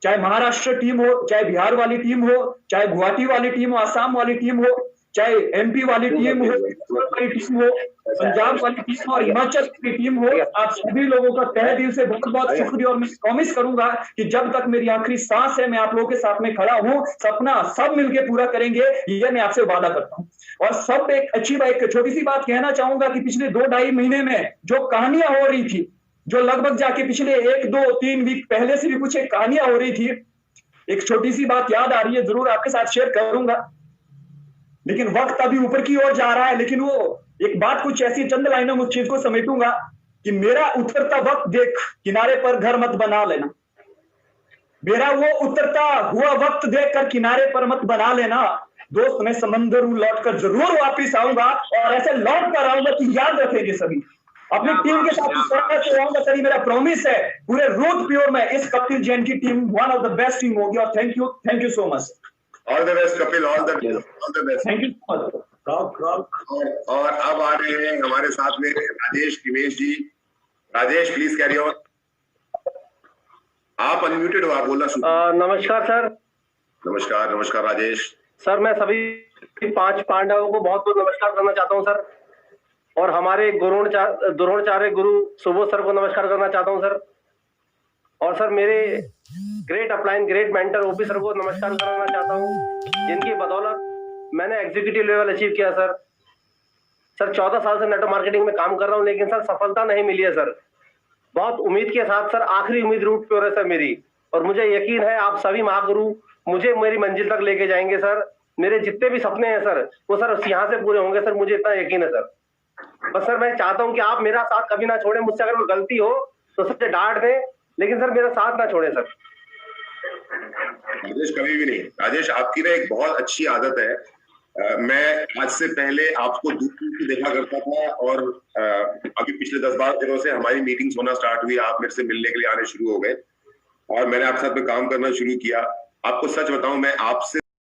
चाहे महाराष्ट्र टीम हो, चाहे बिहार वाली टीम हो, चाहे गुवाहाटी वाली टीम हो, आसाम वाली टीम हो, चाहे एमपी वाली टीम हो, वाली टीम हो, पंजाब वाली टीम हो, हिमाचल की टीम हो, आप सभी लोगों का तहे दिल से बहुत बहुत शुक्रिया। और मैं प्रॉमिस करूंगा कि जब तक मेरी आखिरी सांस है मैं आप लोगों के साथ में खड़ा हूं, सपना सब मिलके पूरा करेंगे, ये मैं आपसे वादा करता हूं। और सब एक छोटी सी बात कहना चाहूंगा कि पिछले 2-2.5 महीने में जो कहानियां हो रही थी, जो लगभग जाके पिछले 1-2-3 वीक पहले से भी कुछ एक कहानियां हो रही थी, एक छोटी सी बात याद आ रही है, जरूर आपके साथ शेयर करूंगा। लेकिन वक्त अभी ऊपर की ओर जा रहा है, लेकिन वो एक बात कुछ ऐसी, चंद लाइनों में उस चीज को समेटूंगा कि मेरा उतरता वक्त देख किनारे पर घर मत बना लेना, मेरा वो उतरता हुआ वक्त देख कर किनारे पर मत बना लेना। दोस्त, मैं समंदर हूं, लौट कर जरूर वापिस आऊंगा, और ऐसे लौट कर आऊंगा कि याद रखेंगे सभी, अपनी टीम के साथ आऊंगा सर, मेरा प्रॉमिस है। पूरे रूट प्योर में इस कपिल जैन की team one of the best team होगी। और thank you so much. All the best Kapil, all the best. Thank you. और अब आ रहे हैं हमारे साथ में Rajesh Kimesh ji. Rajesh, please carry on. आप अनम्यूटेड हो, आप बोलना शुरू। नमस्कार सर। नमस्कार राजेश सर। मैं सभी 5 पांडवों को बहुत बहुत नमस्कार करना चाहता हूं सर, और हमारे द्रोणाचार्य गुरु सुबोध सर को नमस्कार करना चाहता हूं सर, और सर मेरे great upline, great mentor OP sir को नमस्कार करना चाहता हूं, जिनकी बदौलत मैंने एग्जीक्यूटिव लेवल अचीव किया सर। सर 14 साल से नेटवर्क मार्केटिंग में काम कर रहा हूँ, लेकिन सर सफलता नहीं मिली है सर। बहुत उम्मीद के साथ सर, आखिरी उम्मीद रूट पे हो रहा है सर मेरी, और मुझे यकीन है आप सभी महागुरु मुझे मेरी मंजिल तक लेके जाएंगे सर। मेरे जितने भी सपने हैं सर वो सर यहाँ से पूरे होंगे सर, मुझे इतना यकीन है सर। बस सर मैं चाहता हूँ कि आप मेरा साथ कभी ना छोड़ें, मुझसे अगर कोई गलती हो तो सबसे डांट दें, लेकिन सर मेरा साथ ना छोड़ें सर। राजेश कभी भी नहीं। राजेश आपकी ना एक बहुत अच्छी आदत है, मैं आज से पहले आपको दूर से देखा करता था और अभी पिछले 10-12 दिनों से हमारी मीटिंग्स होना स्टार्ट हुई, आप मेरे से मिलने के लिए आने शुरू हो गए और मैंने आपके साथ में काम करना शुरू किया। आपको सच बताऊं, मैं आपसे